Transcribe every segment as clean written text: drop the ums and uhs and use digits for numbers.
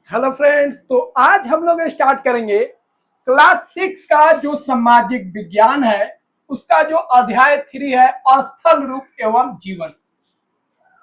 Hello friends, तो आज हम लोग स्टार्ट करेंगे क्लास 6 का जो सामाजिक विज्ञान है उसका जो अध्याय 3 है स्थल रूप एवं जीवन।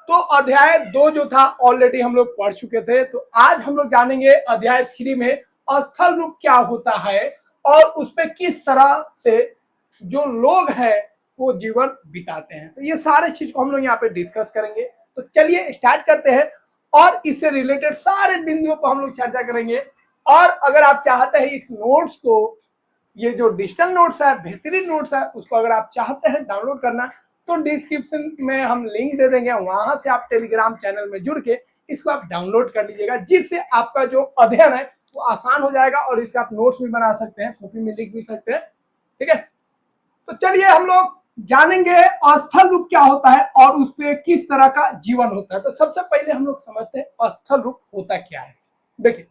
तो अध्याय 2 जो था ऑलरेडी हम लोग पढ़ चुके थे। तो आज हम लोग जानेंगे अध्याय 3 में स्थल रूप क्या होता है और उसपे किस तरह से जो लोग हैं वो जीवन बिताते हैं। तो ये सारे चीज को हम लोग यहाँ पे डिस्कस करेंगे। तो चलिए स्टार्ट करते हैं और इससे रिलेटेड सारे बिंदुओं पर हम लोग चर्चा करेंगे। और अगर आप चाहते हैं इस नोट्स को, ये जो डिजिटल नोट्स है, बेहतरीन नोट्स है, उसको अगर आप चाहते हैं डाउनलोड करना तो डिस्क्रिप्शन में हम लिंक दे देंगे, वहां से आप टेलीग्राम चैनल में जुड़ के इसको आप डाउनलोड कर लीजिएगा, जिससे आपका जो अध्ययन है वो आसान हो जाएगा और इसका आप नोट्स भी बना सकते हैं, कॉपी में लिख भी सकते हैं। ठीक है, तो चलिए हम लोग जानेंगे स्थल रूप क्या होता है और उस पर किस तरह का जीवन होता है। तो सबसे पहले हम लोग समझते हैं स्थल रूप होता क्या है। देखिए,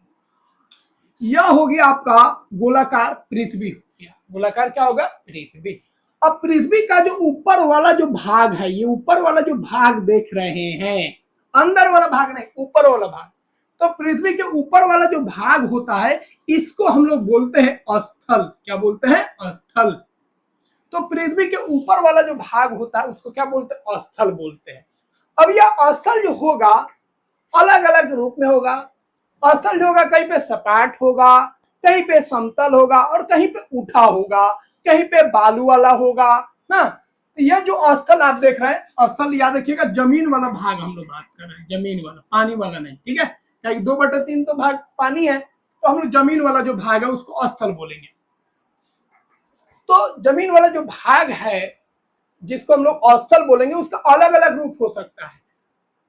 यह हो गया आपका गोलाकार पृथ्वी हो गया। गोलाकार क्या होगा? पृथ्वी। अब पृथ्वी का जो ऊपर वाला जो भाग है, ये ऊपर वाला जो भाग देख रहे हैं, अंदर वाला भाग नहीं, ऊपर वाला भाग, तो पृथ्वी के ऊपर वाला जो भाग होता है इसको हम लोग बोलते हैं स्थल। क्या बोलते हैं? स्थल। तो पृथ्वी के ऊपर वाला जो भाग होता है उसको क्या बोलते हैं? स्थल बोलते हैं। अब यह स्थल जो होगा अलग अलग रूप में होगा। स्थल जो होगा कहीं पे सपाट होगा, कहीं पे समतल होगा और कहीं पे उठा होगा, कहीं पे बालू वाला होगा ना। तो यह जो स्थल आप देख रहे हैं, स्थल याद रखिएगा जमीन वाला भाग हम लोग बात कर रहे हैं, जमीन वाला, पानी वाला नहीं। ठीक है, क्या 2/3 तो भाग पानी है, तो हम लोग जमीन वाला जो भाग है उसको स्थल बोलेंगे। तो जमीन वाला जो भाग है जिसको हम लोग स्थल बोलेंगे उसका अलग अलग रूप हो सकता है।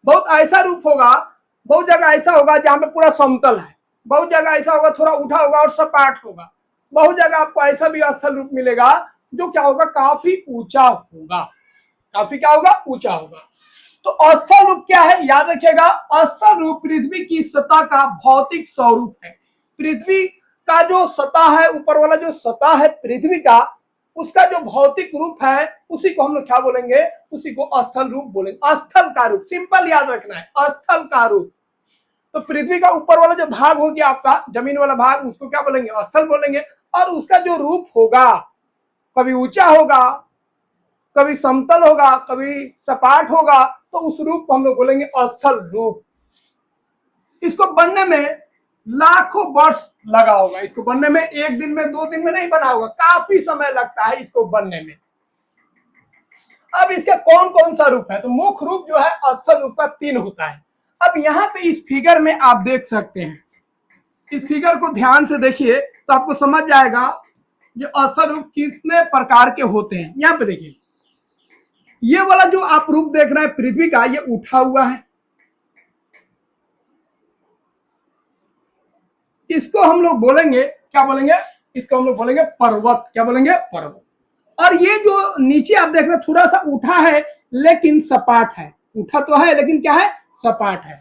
बहुत ऐसा रूप होगा, बहुत जगह ऐसा होगा जहां पे पूरा समतल है, बहुत जगह ऐसा होगा थोड़ा उठा होगा और सपाट होगा, बहुत जगह आपको ऐसा भी स्थल रूप मिलेगा जो क्या होगा? काफी ऊंचा होगा। काफी क्या होगा? ऊंचा होगा। तो स्थल रूप क्या है? याद रखिएगा, स्थल रूप पृथ्वी की सतह का भौतिक स्वरूप है। पृथ्वी का जो सतह है, ऊपर वाला जो सतह है पृथ्वी का, उसका जो भौतिक रूप है उसी को हम लोग क्या बोलेंगे? उसी को स्थल रूप बोलेंगे। स्थल का रूप, सिंपल याद रखना है, स्थल का रूप। तो पृथ्वी का ऊपर वाला जो भाग हो गया आपका जमीन वाला भाग, उसको क्या बोलेंगे? स्थल बोलेंगे। और उसका जो रूप होगा, कभी ऊंचा होगा, कभी समतल होगा, कभी सपाट होगा, तो उस रूप को हम लोग बोलेंगे स्थल रूप। इसको बनने में लाखों वर्ष लगा होगा। इसको बनने में 1 दिन में 2 दिन में नहीं बना होगा, काफी समय लगता है इसको बनने में। अब इसका कौन कौन सा रूप है? तो मुख्य रूप जो है स्थल रूप का 3 होता है। अब यहाँ पे इस फिगर में आप देख सकते हैं, इस फिगर को ध्यान से देखिए तो आपको समझ जाएगा ये स्थल रूप कितने प्रकार के होते हैं। यहाँ पे देखिए, ये वाला जो आप रूप देख रहे हैं पृथ्वी का, ये उठा हुआ है, इसको हम लोग बोलेंगे, क्या बोलेंगे? इसको हम लोग बोलेंगे पर्वत। क्या बोलेंगे? पर्वत। और ये जो नीचे आप देख रहे हैं थोड़ा सा उठा है लेकिन सपाट है। उठा तो है लेकिन क्या है? सपाट है।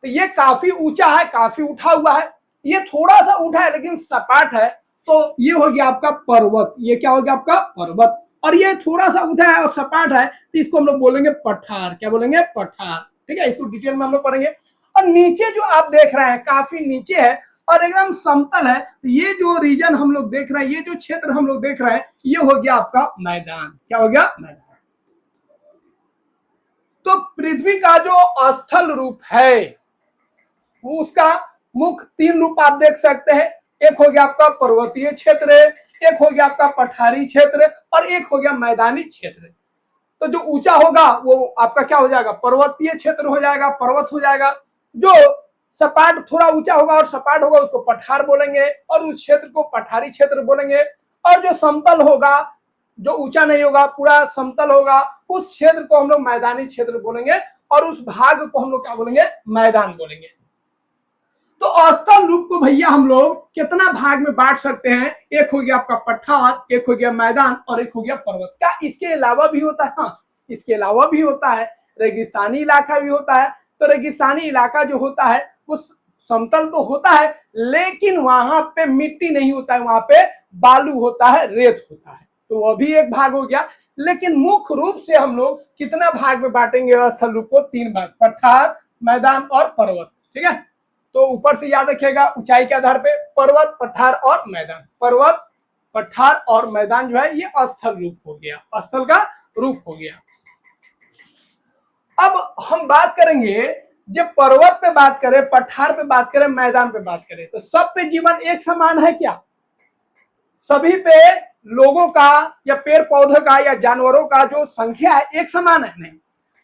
तो ये काफी ऊंचा है, काफी उठा हुआ है। ये थोड़ा सा उठा है लेकिन सपाट है, तो ये हो गया आपका पर्वत। ये क्या हो गया? आपका पर्वत। और ये थोड़ा सा उठा है और सपाट है, तो इसको हम लोग बोलेंगे पठार। क्या बोलेंगे? पठार। ठीक है, इसको डिटेल में हम लोग पढ़ेंगे। और नीचे जो आप देख रहे हैं काफी नीचे है और एकदम समतल है, तो ये जो रीजन हम लोग देख रहे हैं, ये जो क्षेत्र हम लोग देख रहे हैं, ये हो गया आपका मैदान। क्या हो गया? मैदान। तो पृथ्वी का जो स्थल रूप है वो उसका मुख्य 3 रूप आप देख सकते हैं। एक हो गया आपका पर्वतीय क्षेत्र, एक हो गया आपका पठारी क्षेत्र और एक हो गया मैदानी क्षेत्र। तो जो ऊंचा होगा वो आपका क्या हो जाएगा? पर्वतीय क्षेत्र हो जाएगा, पर्वत हो जाएगा। जो सपाट, थोड़ा ऊंचा होगा और सपाट होगा, उसको पठार बोलेंगे और उस क्षेत्र को पठारी क्षेत्र बोलेंगे। और जो समतल होगा, जो ऊंचा नहीं होगा, पूरा समतल होगा, उस क्षेत्र को हम लोग मैदानी क्षेत्र बोलेंगे और उस भाग को हम लोग क्या बोलेंगे? मैदान बोलेंगे। तो स्थल रूप को भैया हम लोग कितना भाग में बांट सकते हैं? एक हो गया आपका पठार, एक हो गया मैदान और एक हो गया पर्वत। क्या इसके अलावा भी होता है? हाँ, इसके अलावा भी होता है। रेगिस्तानी इलाका भी होता है। तो रेगिस्तानी इलाका जो होता है वो समतल तो होता है लेकिन वहां पे मिट्टी नहीं होता है, वहां पे बालू होता है, रेत होता है। तो वह भी एक भाग हो गया। लेकिन मुख्य रूप से हम लोग कितना भाग में बांटेंगे स्थल रूप को? 3 भाग, पठार, मैदान और पर्वत। ठीक है, तो ऊपर से याद रखिएगा ऊंचाई के आधार पे पर्वत, पठार और मैदान। पर्वत, पठार और मैदान जो है ये स्थल रूप हो गया, स्थल का रूप हो गया। अब हम बात करेंगे, जब पर्वत पे बात करें, पठार पे बात करें, मैदान पे बात करें, तो सब पे जीवन एक समान है क्या? सभी पे लोगों का या पेड़ पौधों का या जानवरों का जो संख्या है एक समान है? नहीं।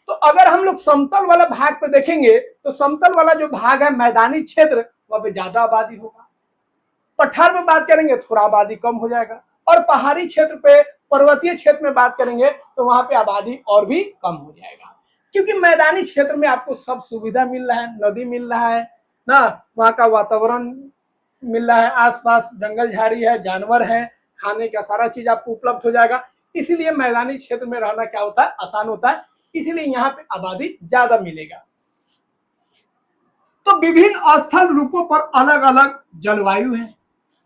तो अगर हम लोग समतल वाला भाग पे देखेंगे तो समतल वाला जो भाग है मैदानी क्षेत्र, वहां पे ज्यादा आबादी होगा। पठार में बात करेंगे थोड़ा आबादी कम हो जाएगा, और पहाड़ी क्षेत्र पे, पर्वतीय क्षेत्र में बात करेंगे तो वहां पे आबादी और भी कम हो जाएगा। क्योंकि मैदानी क्षेत्र में आपको सब सुविधा मिल रहा है, नदी मिल रहा है ना, वहां का वातावरण मिल रहा है, आसपास जंगल झाड़ी है, जानवर है, खाने का सारा चीज आपको उपलब्ध हो जाएगा। इसीलिए मैदानी क्षेत्र में रहना क्या होता है, आसान होता है, इसीलिए यहाँ पे आबादी ज्यादा मिलेगा। तो विभिन्न स्थल रूपों पर अलग अलग जलवायु है।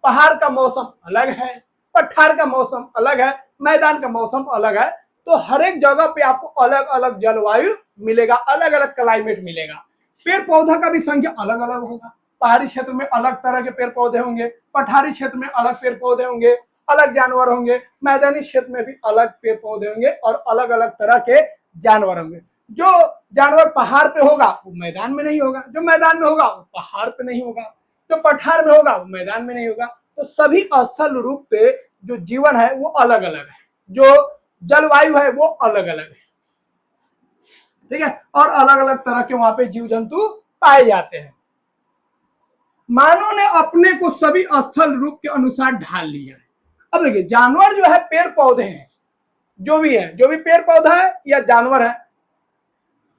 पहाड़ का मौसम अलग है, पठार का मौसम अलग है, मैदान का मौसम अलग है। तो हर एक जगह पे आपको अलग अलग जलवायु मिलेगा, अलग अलग क्लाइमेट मिलेगा। पेड़ पौधा का भी संख्या अलग अलग होगा। पहाड़ी क्षेत्र में अलग तरह के पेड़ पौधे होंगे, पठारी क्षेत्र में अलग पेड़ पौधे होंगे, अलग जानवर होंगे, मैदानी क्षेत्र में भी अलग पेड़ पौधे होंगे और अलग अलग तरह के जानवर होंगे। जो जानवर पहाड़ पे होगा वो मैदान में नहीं होगा, जो मैदान में होगा वो पहाड़ पे नहीं होगा, जो पठार में होगा वो मैदान में नहीं होगा। तो सभी स्थल रूप पे जो जीवन है वो अलग अलग है, जो जलवायु है वो अलग अलग है, ठीक है, और अलग अलग तरह के वहां पे जीव जंतु पाए जाते हैं। मानव ने अपने को सभी स्थल रूप के अनुसार ढाल लिया है। अब देखिए जानवर जो है, पेड़ पौधे हैं, जो भी पेड़ पौधा है या जानवर है,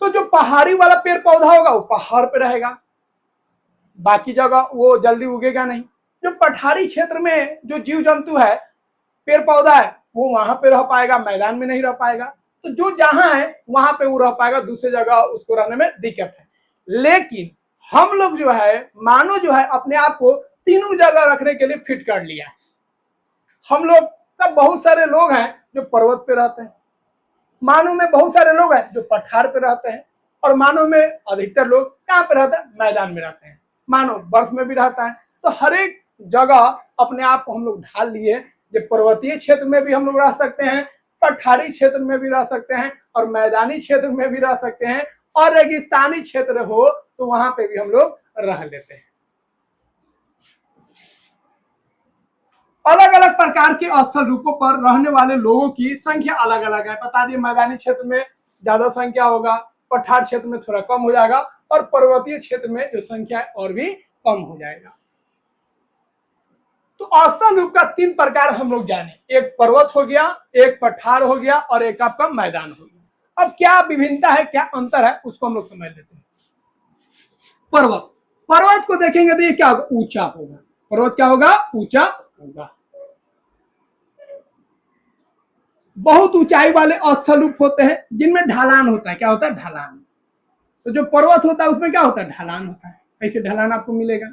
तो जो पहाड़ी वाला पेड़ पौधा होगा वो पहाड़ पे रहेगा, बाकी जगह वो जल्दी उगेगा नहीं। जो पठारी क्षेत्र में जो जीव जंतु है, पेड़ पौधा है, वो वहां पे रह पाएगा, मैदान में नहीं रह पाएगा। तो जो जहां है वहां पे वो रह पाएगा, दूसरी जगह उसको रहने में दिक्कत है। लेकिन हम लोग जो है, मानव जो है, अपने आप को तीनों जगह रखने के लिए फिट कर लिया है। हम लोग का बहुत सारे लोग हैं जो पर्वत पे रहते हैं, मानव में बहुत सारे लोग हैं जो पठार पे रहते हैं, और मानव में अधिकतर लोग कहाँ पे रहते हैं, मैदान में रहते हैं। मानव बर्फ में भी रहता है। तो हर एक जगह अपने आप को हम लोग ढाल लिए। जो पर्वतीय क्षेत्र में भी हम लोग रह सकते हैं, पठारी क्षेत्र में भी रह सकते हैं, और मैदानी क्षेत्र में भी रह सकते हैं, और रेगिस्तानी क्षेत्र हो तो वहां पे भी हम लोग रह लेते हैं। अलग अलग प्रकार के स्थल रूपों पर रहने वाले लोगों की संख्या अलग अलग है। बता दिए मैदानी क्षेत्र में ज्यादा संख्या होगा, पठार क्षेत्र में थोड़ा कम हो जाएगा, और पर्वतीय क्षेत्र में जो संख्या है और भी कम हो जाएगा। तो स्थल रूप का 3 प्रकार हम लोग जाने, एक पर्वत हो गया, एक पठार हो गया, और एक आपका मैदान हो गया। अब क्या विभिन्नता है, क्या अंतर है, उसको हम लोग समझ लेते हैं। पर्वत को देखेंगे तो ये क्या होगा, ऊंचा होगा। पर्वत क्या होगा, ऊंचा होगा। बहुत ऊंचाई वाले स्थल रूप होते हैं जिनमें ढलान होता है। क्या होता है, ढलान। तो जो पर्वत होता है उसमें क्या होता है, ढलान होता है, ऐसे ढलान आपको मिलेगा।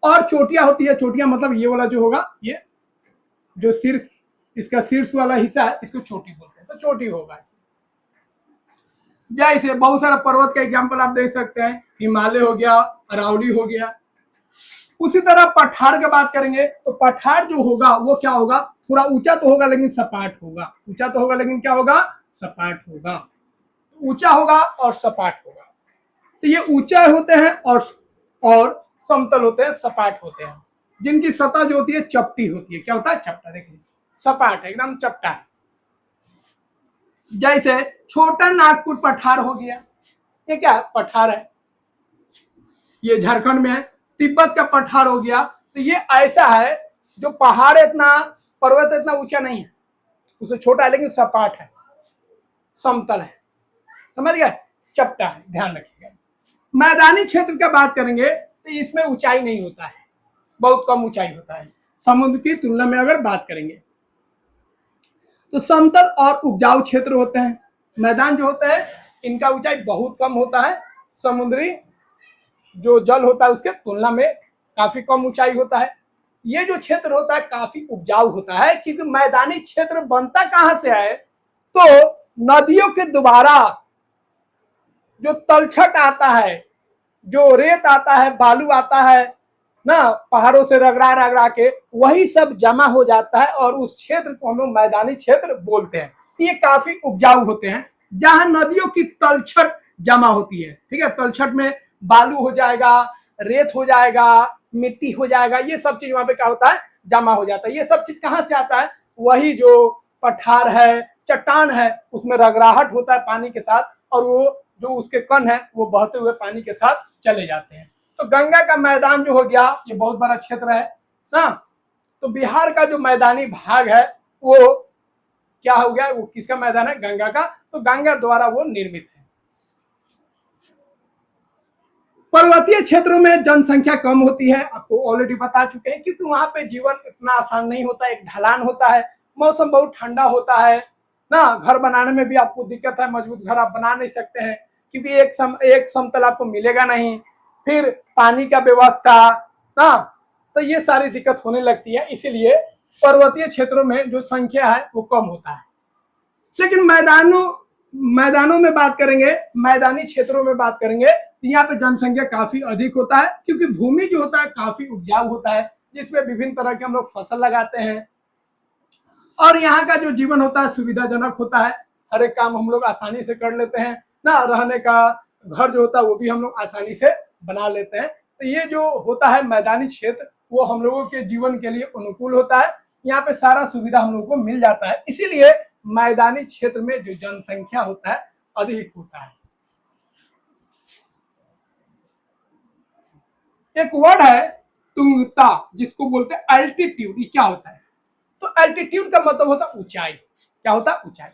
और चोटियां होती है, चोटियां मतलब ये वाला जो होगा, ये जो सिर, इसका शीर्ष वाला हिस्सा है, इसको चोटी बोलते हैं, तो चोटी होगा। जैसे बहुत सारा पर्वत का एग्जाम्पल आप देख सकते हैं, हिमालय हो गया, अरावली हो गया। उसी तरह पठार की बात करेंगे तो पठार जो होगा वो क्या होगा, थोड़ा ऊंचा तो होगा लेकिन सपाट होगा। ऊंचा तो होगा लेकिन क्या होगा, सपाट होगा। ऊंचा होगा और सपाट होगा। तो ये ऊंचा होते हैं और समतल होते हैं, सपाट होते हैं, जिनकी सतह जो होती है चपटी होती है। क्या होता है, चपटा। देखिए सपाट है, एकदम चपटा है। जैसे छोटा नागपुर पठार हो गया, ये क्या है, पठार है, ये झारखंड में है। तिब्बत का पठार हो गया। तो ये ऐसा है जो पहाड़ इतना, पर्वत इतना ऊंचा नहीं है, उससे छोटा है लेकिन सपाट है, समतल है, समझ गए, चपटा है, ध्यान रखिएगा। मैदानी क्षेत्र का बात करेंगे तो इसमें ऊंचाई नहीं होता है, बहुत कम ऊंचाई होता है समुद्र की तुलना में। अगर बात करेंगे तो समतल और उपजाऊ क्षेत्र होते हैं। मैदान जो होता है इनका ऊंचाई बहुत कम होता है, समुद्री जो जल होता है उसके तुलना में काफी कम ऊंचाई होता है। ये जो क्षेत्र होता है काफी उपजाऊ होता है, क्योंकि मैदानी क्षेत्र बनता कहां से है, तो नदियों के द्वारा जो तलछट आता है, जो रेत आता है, बालू आता है ना, पहाड़ों से रगड़ा रगड़ा के, वही सब जमा हो जाता है और उस क्षेत्र को हम लोग मैदानी क्षेत्र बोलते हैं। ये काफी उपजाऊ होते हैं, जहां नदियों की तलछट जमा होती है। ठीक है, तलछट में बालू हो जाएगा, रेत हो जाएगा, मिट्टी हो जाएगा, ये सब चीज वहां पे क्या होता है, जमा हो जाता है। ये सब चीज कहां से आता है, वही जो पठार है, चट्टान है, उसमें रगड़ाहट होता है पानी के साथ, और वो जो उसके कण है वो बहते हुए पानी के साथ चले जाते हैं। तो गंगा का मैदान जो हो गया, ये बहुत बड़ा क्षेत्र है ना। तो बिहार का जो मैदानी भाग है वो क्या हो गया, वो किसका मैदान है, गंगा का। तो गंगा द्वारा वो निर्मित है। पर्वतीय क्षेत्रों में जनसंख्या कम होती है, आपको ऑलरेडी बता चुके हैं, क्योंकि वहां पे जीवन इतना आसान नहीं होता, एक ढलान होता है, मौसम बहुत ठंडा होता है ना। घर बनाने में भी आपको दिक्कत है, मजबूत घर आप बना नहीं सकते हैं, क्योंकि एक समतल आपको मिलेगा नहीं। फिर पानी का व्यवस्था ना, तो ये सारी दिक्कत होने लगती है, इसीलिए पर्वतीय क्षेत्रों में जो संख्या है वो कम होता है। लेकिन मैदानों में बात करेंगे, मैदानी क्षेत्रों में बात करेंगे, तो यहाँ पे जनसंख्या काफी अधिक होता है, क्योंकि भूमि जो होता है काफी उपजाऊ होता है, जिसमें विभिन्न तरह के हम लोग फसल लगाते हैं, और यहाँ का जो जीवन होता है सुविधाजनक होता है। हर एक काम हम लोग आसानी से कर लेते हैं ना, रहने का घर जो होता है वो भी हम लोग आसानी से बना लेते हैं। तो ये जो होता है मैदानी क्षेत्र, वो हम लोगों के जीवन के लिए अनुकूल होता है। यहाँ पे सारा सुविधा हम लोगों को मिल जाता है, इसीलिए मैदानी क्षेत्र में जो जनसंख्या होता है अधिक होता है। एक वर्ड है तुंगता, जिसको बोलते हैं एल्टीट्यूड। ये क्या होता है, तो एल्टीट्यूड का मतलब होता है ऊंचाई। क्या होता है, ऊंचाई।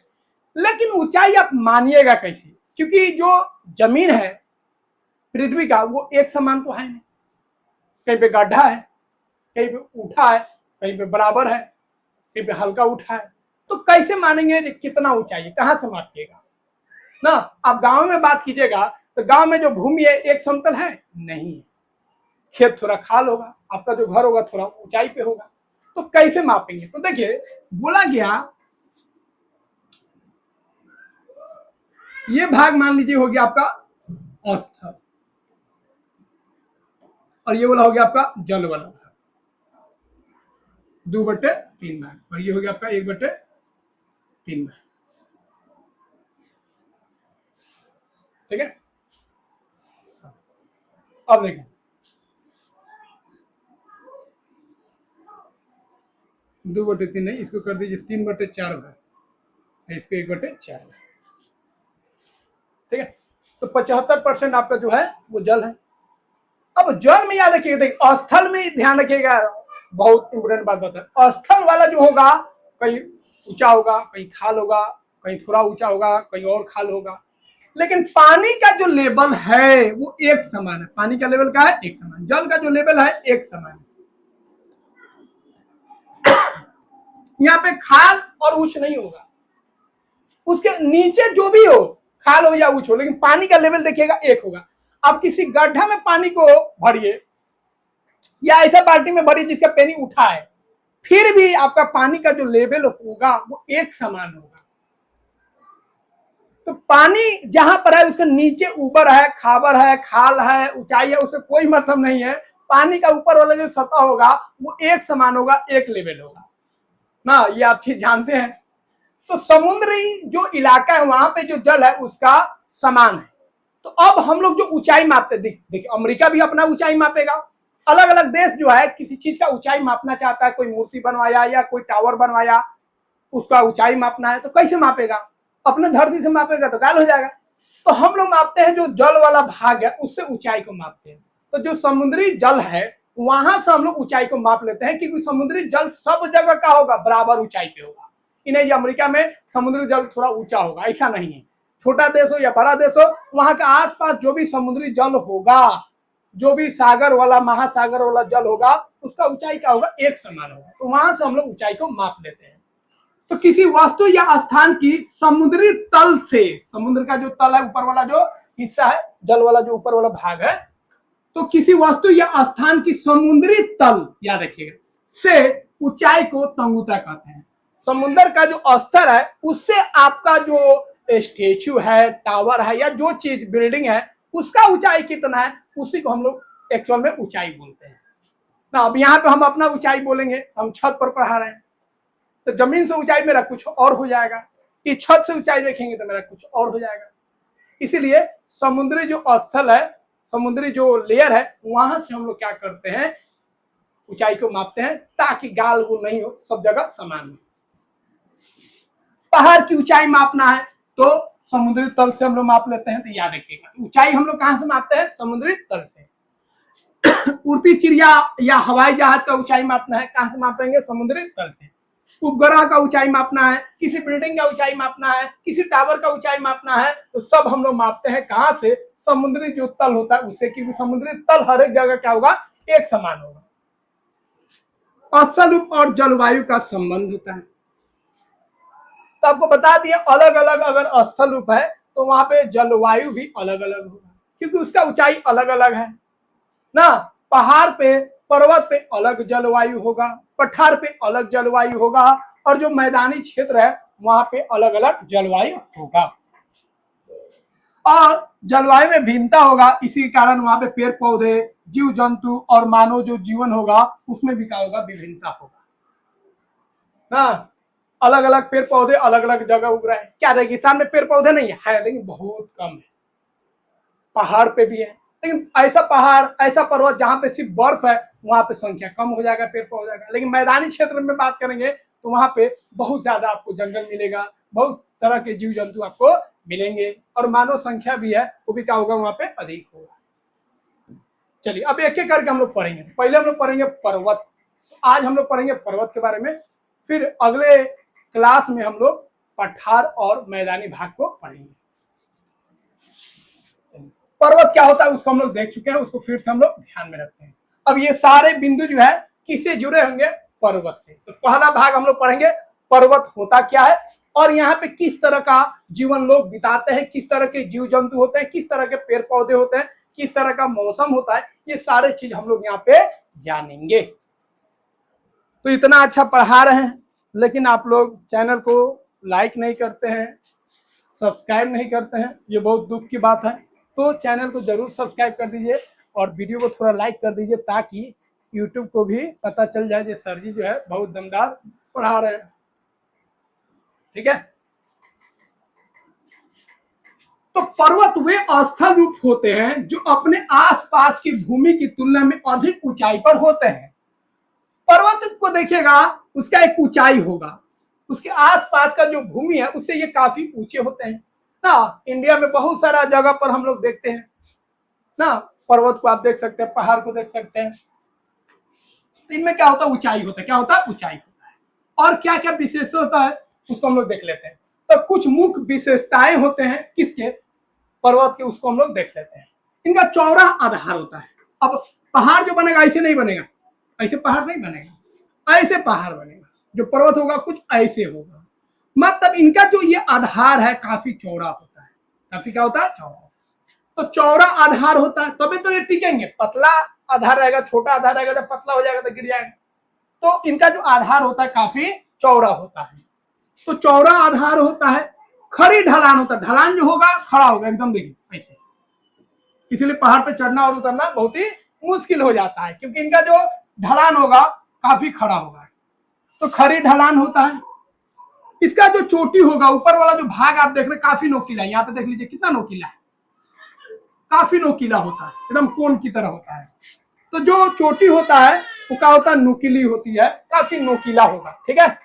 लेकिन ऊंचाई आप मानिएगा कैसे, क्योंकि जो जमीन है पृथ्वी का, वो एक समान तो है नहीं, कहीं पे गड्ढा है, कहीं पे उठा है, कहीं पे बराबर है, कहीं पे हल्का उठा है। तो कैसे मानेंगे कितना ऊंचाई है, कहां से मापिएगा ना। आप गांव में बात कीजिएगा तो गांव में जो भूमि है एक समतल है नहीं है, खेत थोड़ा खाल होगा, आपका जो घर होगा थोड़ा ऊंचाई पे होगा। तो कैसे मापेंगे, तो देखिए बोला गया, ये भाग मान लीजिए हो गया आपका स्थल, और ये वाला हो गया आपका जल वाला भाग, 2/3 भाग, और ये हो गया आपका 1/3 भाग। ठीक है, अब देखिए 2/3 नहीं, इसको कर दीजिए 3/4 भाग, इसको 1/4 भाग। ठीक है, तो 75% आपका जो है वो जल है। अब जल में याद रखिएगा, देखिए स्थल में ध्यान रखिएगा, बहुत इंपोर्टेंट बात बता, स्थल वाला जो होगा कहीं ऊंचा होगा, कहीं खाल होगा, कहीं थोड़ा ऊंचा होगा, कहीं और खाल होगा। लेकिन पानी का जो लेवल है वो एक समान है। पानी का लेवल क्या है, एक समान। जल का जो लेवल है एक समान है। यहाँ पे खाल और ऊंच नहीं होगा, उसके नीचे जो भी हो, खाल हो या ऊंच हो, लेकिन पानी का लेवल देखिएगा एक होगा। आप किसी गड्ढा में पानी को भरिए या ऐसा बाल्टी में भरिए जिसका पानी उठा है, फिर भी आपका पानी का जो लेवल होगा वो एक समान होगा। तो पानी जहां पर है उसके नीचे ऊपर है, खाबर है, खाल है, ऊंचाई है, उससे कोई मतलब नहीं है। पानी का ऊपर वाला जो सतह होगा वो एक समान होगा, एक लेवल होगा ना, ये आप चीज जानते हैं। तो समुद्री जो इलाका है वहां पे जो जल है उसका समान है। तो अब हम लोग जो ऊंचाई मापते, देखिए अमेरिका भी अपना ऊंचाई मापेगा। अलग अलग देश जो है किसी चीज का ऊंचाई मापना चाहता है, कोई मूर्ति बनवाया या कोई टावर बनवाया, उसका ऊंचाई मापना है, तो कैसे मापेगा, अपने धरती से मापेगा तो गाल हो जाएगा। तो हम लोग मापते हैं जो जल वाला भाग है उससे ऊंचाई को मापते हैं। तो जो समुद्री जल है वहां से हम लोग ऊंचाई को माप लेते हैं, क्योंकि समुद्री जल सब जगह का होगा, बराबर ऊंचाई पे होगा। इन्हें अमेरिका में समुद्री जल थोड़ा ऊंचा होगा, ऐसा नहीं है। छोटा देश हो या बड़ा देश हो, वहां के आसपास जो भी समुद्री जल होगा, जो भी सागर वाला महासागर वाला जल होगा, उसका ऊंचाई क्या होगा, एक समान होगा। तो वहां से हम लोग ऊंचाई को माप लेते हैं। तो किसी वस्तु या स्थान की समुद्री तल से, समुद्र का जो तल है ऊपर वाला जो हिस्सा है, जल वाला जो ऊपर वाला भाग है, तो किसी वस्तु या स्थान की समुद्री तल याद रखिएगा से ऊंचाई को तंगुता कहते हैं। समुद्र का जो स्तर है उससे आपका जो स्टेच्यू है, टावर है, या जो चीज बिल्डिंग है, उसका ऊंचाई कितना है, उसी को हम लोग एक्चुअल में ऊंचाई बोलते हैं ना। अब यहाँ पे हम अपना ऊंचाई बोलेंगे, हम छत पर पढ़ा रहे हैं, तो जमीन से ऊंचाई मेरा कुछ और हो जाएगा, कि छत से ऊंचाई देखेंगे तो मेरा कुछ और हो जाएगा। इसीलिए समुद्री जो स्थल है, समुद्री जो लेयर है, वहां से हम लोग क्या करते हैं, ऊंचाई को मापते हैं, ताकि गाल गुल नहीं हो, सब जगह समान हो। पहाड़ की ऊंचाई मापना है तो समुद्री तल से हम लोग माप लेते हैं, तो याद रखिएगा ऊंचाई हम लोग कहां से मापते हैं, समुद्री तल से। उड़ती चिड़िया या हवाई जहाज का ऊंचाई मापना है, कहां से मापेंगे, समुद्री तल से। उपग्रह का ऊंचाई मापना है, किसी बिल्डिंग का ऊंचाई मापना है, किसी टावर का ऊंचाई मापना है, तो सब हम लोग मापते हैं कहां से, समुद्री जो तल होता है उससे, क्योंकि समुद्री तल हर एक जगह क्या होगा, एक समान होगा। स्थल रूप और जलवायु का संबंध होता है, तो आपको बता दिया अलग अलग अगर स्थल रूप है तो वहां पे जलवायु भी अलग अलग होगा, क्योंकि उसका ऊंचाई अलग अलग है ना। पहाड़ पे, पर्वत पे अलग जलवायु होगा, पठार पे अलग जलवायु होगा, और जो मैदानी क्षेत्र है वहां पे अलग अलग जलवायु होगा, और जलवायु में भिन्नता होगा। इसी कारण वहां पे पेड़ पौधे, जीव जंतु और मानव जो जीवन होगा उसमें भी क्या होगा, विभिन्नता होगा ना। अलग अलग पेड़ पौधे अलग अलग जगह उग रहे हैं। क्या रेगिस्तान में पेड़ पौधे नहीं है, लेकिन बहुत कम है। पहाड़ पे भी है, लेकिन ऐसा पहाड़, ऐसा पर्वत जहां पे सिर्फ बर्फ है, वहां पे संख्या कम हो जाएगा पेड़ पौधे का। लेकिन मैदानी क्षेत्र में बात करेंगे तो वहां पे बहुत ज्यादा आपको जंगल मिलेगा, बहुत तरह के जीव जंतु आपको मिलेंगे, और मानव संख्या भी है वो भी क्या होगा, वहां पे अधिक होगा। चलिए अब एक एक करके हम लोग पढ़ेंगे। पहले हम लोग पढ़ेंगे पर्वत। आज हम लोग पढ़ेंगे पर्वत के बारे में, फिर अगले क्लास में हम लोग पठार और मैदानी भाग को पढ़ेंगे। पर्वत क्या होता है उसको हम लोग देख चुके हैं, उसको फिर से हम लोग ध्यान में रखते हैं। अब ये सारे बिंदु जो है किससे जुड़े होंगे, पर्वत से। तो पहला भाग हम लोग पढ़ेंगे पर्वत होता क्या है, और यहाँ पे किस तरह का जीवन लोग बिताते हैं, किस तरह के जीव जंतु होते हैं, किस तरह के पेड़ पौधे होते हैं, किस तरह का मौसम होता है, ये सारे चीज हम लोग यहाँ पे जानेंगे। तो इतना अच्छा पढ़ा रहे हैं, लेकिन आप लोग चैनल को लाइक नहीं करते हैं, सब्सक्राइब नहीं करते हैं, ये बहुत दुख की बात है। तो चैनल को जरूर सब्सक्राइब कर दीजिए और वीडियो को थोड़ा लाइक कर दीजिए, ताकि यूट्यूब को भी पता चल जाए कि सर जी जो है बहुत दमदार पढ़ा रहे हैं। ठीक है, तो पर्वत वे स्थल रूप होते हैं जो अपने आसपास की भूमि की तुलना में अधिक ऊंचाई पर होते हैं। पर्वत को देखिएगा, उसका एक ऊंचाई होगा, उसके आसपास का जो भूमि है उससे ये काफी ऊंचे होते हैं ना। इंडिया में बहुत सारा जगह पर हम लोग देखते हैं ना, पर्वत को आप देख सकते हैं, पहाड़ को देख सकते हैं। तो इनमें क्या होता है, ऊंचाई होता है। क्या होता है, ऊंचाई होता है। और क्या क्या विशेष होता है उसको हम लोग देख लेते हैं। तो कुछ मुख्य विशेषताएं होते हैं किसके, पर्वत के, उसको हम लोग देख लेते हैं। इनका चौड़ा आधार होता है। अब पहाड़ जो बनेगा ऐसे नहीं बनेगा, ऐसे पहाड़ नहीं बनेगा, ऐसे पहाड़ बनेगा। जो पर्वत होगा कुछ ऐसे होगा, मतलब इनका जो ये आधार है काफी चौड़ा होता है। काफी क्या होता है, चौड़ा। तो चौड़ा आधार होता है तभी तो ये टिकेंगे। पतला आधार रहेगा, छोटा आधार रहेगा, जब पतला हो जाएगा तो गिर जाएगा। तो इनका जो आधार होता है काफी चौड़ा होता है। तो चौड़ा आधार होता है। खड़ी ढलान होता है, ढलान जो होगा खड़ा होगा एकदम, देखिए ऐसे। इसलिए पहाड़ पे चढ़ना और उतरना बहुत ही मुश्किल हो जाता है, क्योंकि इनका जो ढलान होगा काफी खड़ा होगा। तो खड़ी ढलान होता है। इसका जो चोटी होगा, ऊपर वाला जो भाग आप देख रहे काफी नोकीला है, यहाँ पे देख लीजिए कितना नोकीला है, काफी नोकीला होता है, एकदम कोन की तरह होता है। तो जो चोटी होता है वो क्या होता है, नुकीली होती है, काफी नोकीला होगा। ठीक है,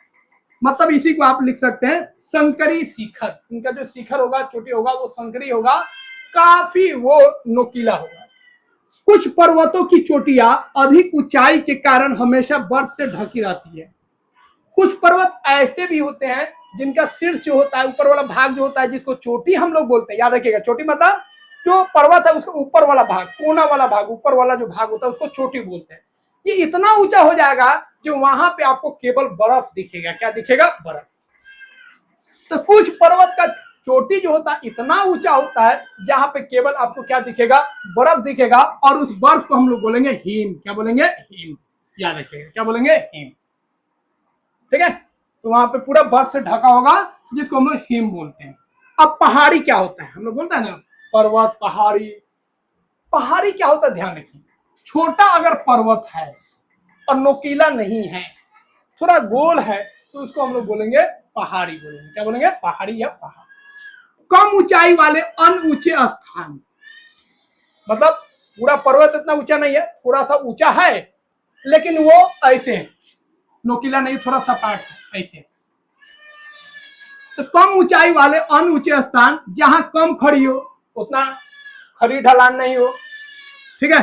मतलब इसी को आप लिख सकते हैं संकरी शिखर। इनका जो शिखर होगा, चोटी होगा, वो संकरी होगा, काफी वो नोकीला होगा। कुछ पर्वतों की चोटियां अधिक ऊंचाई के कारण हमेशा बर्फ से ढकी रहती है। कुछ पर्वत ऐसे भी होते हैं जिनका शीर्ष जो होता है, ऊपर वाला भाग जो होता है, जिसको चोटी हम लोग बोलते हैं। याद रखिएगा, चोटी मतलब जो पर्वत है उसका ऊपर वाला भाग, कोना वाला भाग, ऊपर वाला जो भाग होता है उसको चोटी बोलते हैं। ये इतना ऊंचा हो जाएगा जो वहां पे आपको केवल बर्फ दिखेगा। क्या दिखेगा, बर्फ। तो कुछ पर्वत का चोटी जो होता है इतना ऊंचा होता है जहां पे केवल आपको क्या दिखेगा, बर्फ दिखेगा, और उस बर्फ को हम लोग बोलेंगे हिम। क्या बोलेंगे, हिम। याद रखिएगा, क्या बोलेंगे, हिम। ठीक है, तो वहां पे पूरा बर्फ से ढका होगा, जिसको हम लोग हिम बोलते हैं। अब पहाड़ी क्या होता है, हम लोग बोलते हैं ना पर्वत, पहाड़ी, पहाड़ी क्या होता है ध्यान रखिए, छोटा अगर पर्वत है और नोकीला नहीं है, थोड़ा गोल है, तो उसको हम लोग बोलेंगे पहाड़ी बोलेंगे। क्या बोलेंगे? पहाड़ी या पहाड़। कम ऊंचाई वाले अनऊंचे स्थान, मतलब पूरा पर्वत इतना ऊंचा नहीं है, थोड़ा सा ऊंचा है, लेकिन वो ऐसे है, नोकीला नहीं, थोड़ा सपाट है ऐसे। तो कम ऊंचाई वाले अनऊंचे स्थान जहां कम खड़ी हो, उतना खड़ी ढलान नहीं हो, ठीक है,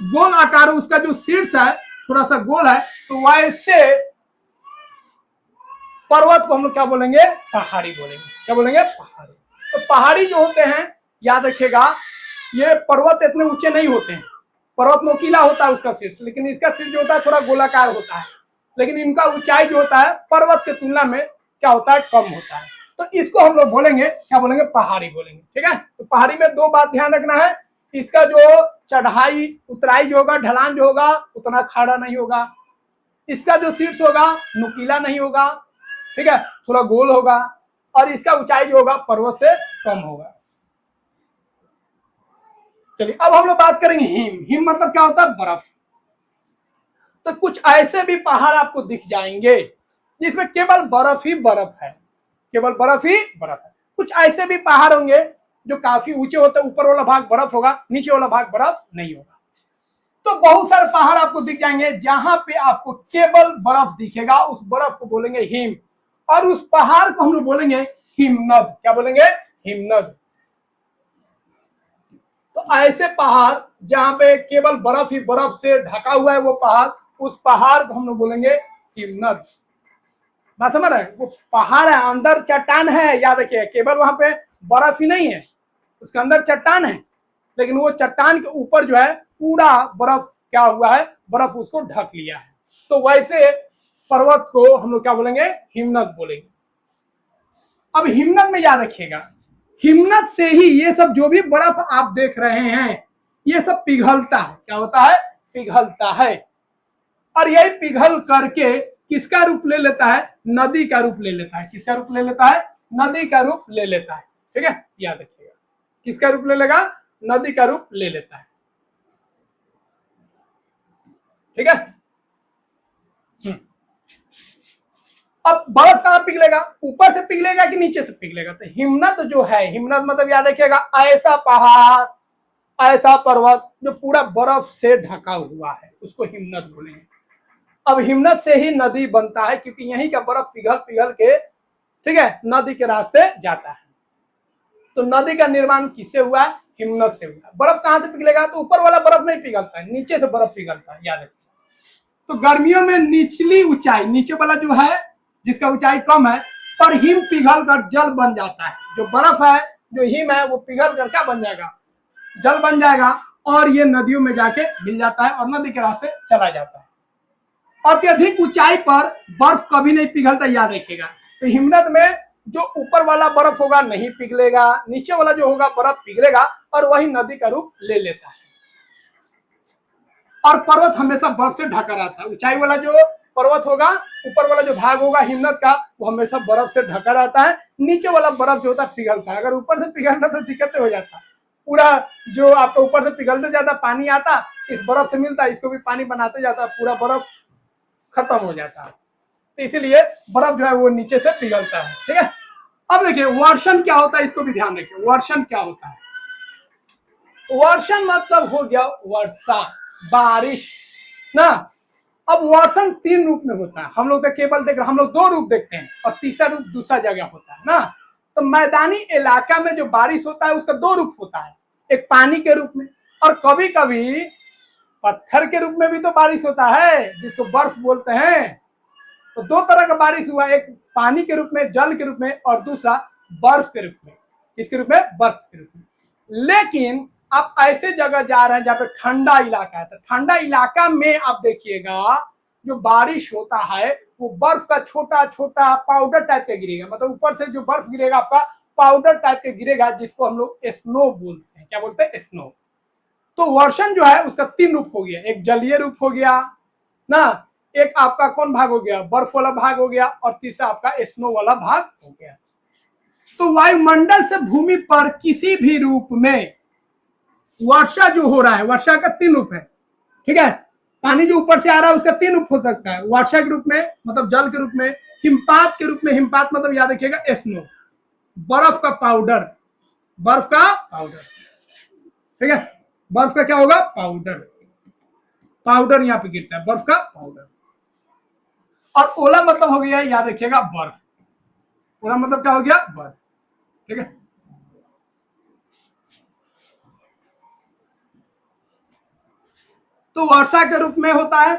गोल आकार, उसका जो शीर्ष है थोड़ा सा गोल है, तो वैसे पर्वत को हम लोग क्या बोलेंगे? पहाड़ी बोलेंगे। क्या बोलेंगे? पहाड़ी। तो पहाड़ी जो होते हैं, याद रखिएगा, ये पर्वत इतने ऊंचे नहीं होते हैं, पर्वत नोकीला होता है उसका शीर्ष, लेकिन इसका शीर्ष जो होता है थोड़ा गोलाकार होता है, लेकिन इनका ऊंचाई जो होता है पर्वत के तुलना में क्या होता है? कम होता है। तो इसको हम लोग बोलेंगे, क्या बोलेंगे? पहाड़ी बोलेंगे। ठीक है, तो पहाड़ी में दो बात ध्यान रखना है, इसका जो चढ़ाई उतराई जो होगा, ढलान जो होगा, उतना खड़ा नहीं होगा, इसका जो शीर्ष होगा नुकीला नहीं होगा, ठीक है, थोड़ा गोल होगा, और इसका ऊंचाई जो होगा पर्वत से कम होगा। चलिए अब हम लोग बात करेंगे हिम। हिम मतलब क्या होता है? बर्फ। तो कुछ ऐसे भी पहाड़ आपको दिख जाएंगे जिसमें केवल बर्फ ही बर्फ है, केवल बर्फ ही बर्फ है। कुछ ऐसे भी पहाड़ होंगे जो काफी ऊंचे होते हैं, ऊपर वाला भाग बर्फ होगा, नीचे वाला भाग बर्फ नहीं होगा। तो बहुत सारे पहाड़ आपको दिख जाएंगे जहां पे आपको केवल बर्फ दिखेगा, उस बर्फ को बोलेंगे हिम, और उस पहाड़ को हम लोग बोलेंगे हिमनद। क्या बोलेंगे? हिमनद। तो ऐसे पहाड़ जहां पे केवल बर्फ ही बर्फ से ढका हुआ है वो पहाड़, उस पहाड़ को हम लोग बोलेंगे हिमनद। बात समझ रहे हैं? वो पहाड़ है, अंदर चट्टान है, याद रखिए, केवल वहां पे बर्फ ही नहीं है, उसके अंदर चट्टान है, लेकिन वो चट्टान के ऊपर जो है पूरा बर्फ क्या हुआ है? बर्फ उसको ढक लिया है। तो वैसे पर्वत को हम लोग क्या बोलेंगे? हिमनद बोलेंगे। अब हिमनद में याद रखिएगा, हिमनद से ही ये सब जो भी बर्फ आप देख रहे हैं ये सब पिघलता है। क्या होता है? पिघलता है, और यही पिघल करके किसका रूप ले लेता है? नदी का रूप ले लेता है। किसका रूप ले लेता है? नदी का रूप ले लेता है। ठीक है, याद रखिएगा, किसका रूप ले लेगा? नदी का रूप ले लेता है। ठीक है, अब बर्फ कहां पिघलेगा? ऊपर से पिघलेगा कि नीचे से पिघलेगा? तो हिमनद जो है, हिमनद मतलब याद रखिएगा ऐसा पहाड़, ऐसा पर्वत जो पूरा बर्फ से ढका हुआ है, उसको हिमनद बोलेंगे। अब हिमनद से ही नदी बनता है, क्योंकि यहीं का बर्फ पिघल पिघल के, ठीक है, नदी के रास्ते जाता है। तो नदी का निर्माण किससे हुआ? हिमनद से हुआ। बर्फ कहां से पिघलेगा? तो ऊपर वाला बर्फ नहीं पिघलता है, नीचे से बर्फ पिघलता है, याद रखिए। तो गर्मियों में निचली ऊंचाई, नीचे वाला जो है जिसका ऊंचाई कम है, पर हिम पिघल कर जल बन जाता है। जो बर्फ है, जो हिम है, वो पिघल कर क्या बन जाएगा? जल बन जाएगा, और ये नदियों में जाके मिल जाता है और नदी के रास्ते चला जाता है। अत्यधिक ऊंचाई पर बर्फ कभी नहीं पिघलता, याद रखिएगा। तो हिमनद में जो ऊपर वाला बर्फ होगा नहीं पिघलेगा, नीचे वाला जो होगा बर्फ पिघलेगा, और वही नदी का रूप ले लेता है। और पर्वत हमेशा बर्फ से ढका रहता है। ऊंचाई वाला जो पर्वत होगा, ऊपर वाला जो भाग होगा हिमनद का, वो हमेशा बर्फ से ढका रहता है। नीचे वाला बर्फ जो होता है पिघलता है। अगर ऊपर से पिघलना तो दिक्कत हो जाता, पूरा जो आपका ऊपर से पिघलते जाता पानी आता, इस बर्फ से मिलता, इसको भी पानी बनाते जाता, पूरा बर्फ खत्म हो जाता है। तो इसीलिए बर्फ जो है वो नीचे से पिघलता है। ठीक है, अब देखिए वर्षण क्या होता है, इसको भी ध्यान रखिए। वर्षण क्या होता है? वर्षण मतलब हो गया वर्षा, बारिश ना। अब वर्षण 3 रूप में होता है। हम लोग तो केवल देख रहे, हम लोग 2 रूप देखते हैं, और तीसरा रूप दूसरा जगह होता है ना। तो मैदानी इलाका में जो बारिश होता है उसका 2 रूप होता है, एक पानी के रूप में, और कभी कभी पत्थर के रूप में भी तो बारिश होता है, जिसको बर्फ बोलते हैं। तो 2 तरह का बारिश हुआ, एक पानी के रूप में, जल के रूप में, और दूसरा बर्फ के रूप में। किसके रूप में? बर्फ के रूप में। लेकिन आप ऐसे जगह जा रहे हैं जहाँ पे ठंडा इलाका है, तो ठंडा इलाका में आप देखिएगा जो बारिश होता है वो बर्फ का छोटा छोटा पाउडर टाइप का गिरेगा, मतलब ऊपर से जो बर्फ गिरेगा आपका पाउडर टाइप का गिरेगा, जिसको हम लोग स्नो बोलते हैं। क्या बोलते हैं? स्नो। तो वर्षण जो है उसका 3 रूप हो गया, एक जलीय रूप हो गया ना, एक आपका कौन भाग हो गया? बर्फ वाला भाग हो गया, और तीसरा आपका स्नो वाला भाग हो गया। तो वायुमंडल से भूमि पर किसी भी रूप में वर्षा जो हो रहा है, वर्षा का 3 रूप है, ठीक है। पानी जो ऊपर से आ रहा है उसका 3 रूप हो सकता है, वर्षा के रूप में मतलब जल के रूप में, हिमपात के रूप में, हिमपात मतलब याद रखिएगा स्नो, बर्फ का पाउडर, बर्फ का पाउडर, ठीक है। बर्फ का क्या होगा, पाउडर, पाउडर यहां पे गिरता है, बर्फ का पाउडर। और ओला मतलब हो गया, याद रखिएगा बर्फ, ओला मतलब क्या हो गया, बर्फ, ठीक है। तो वर्षा के रूप में होता है,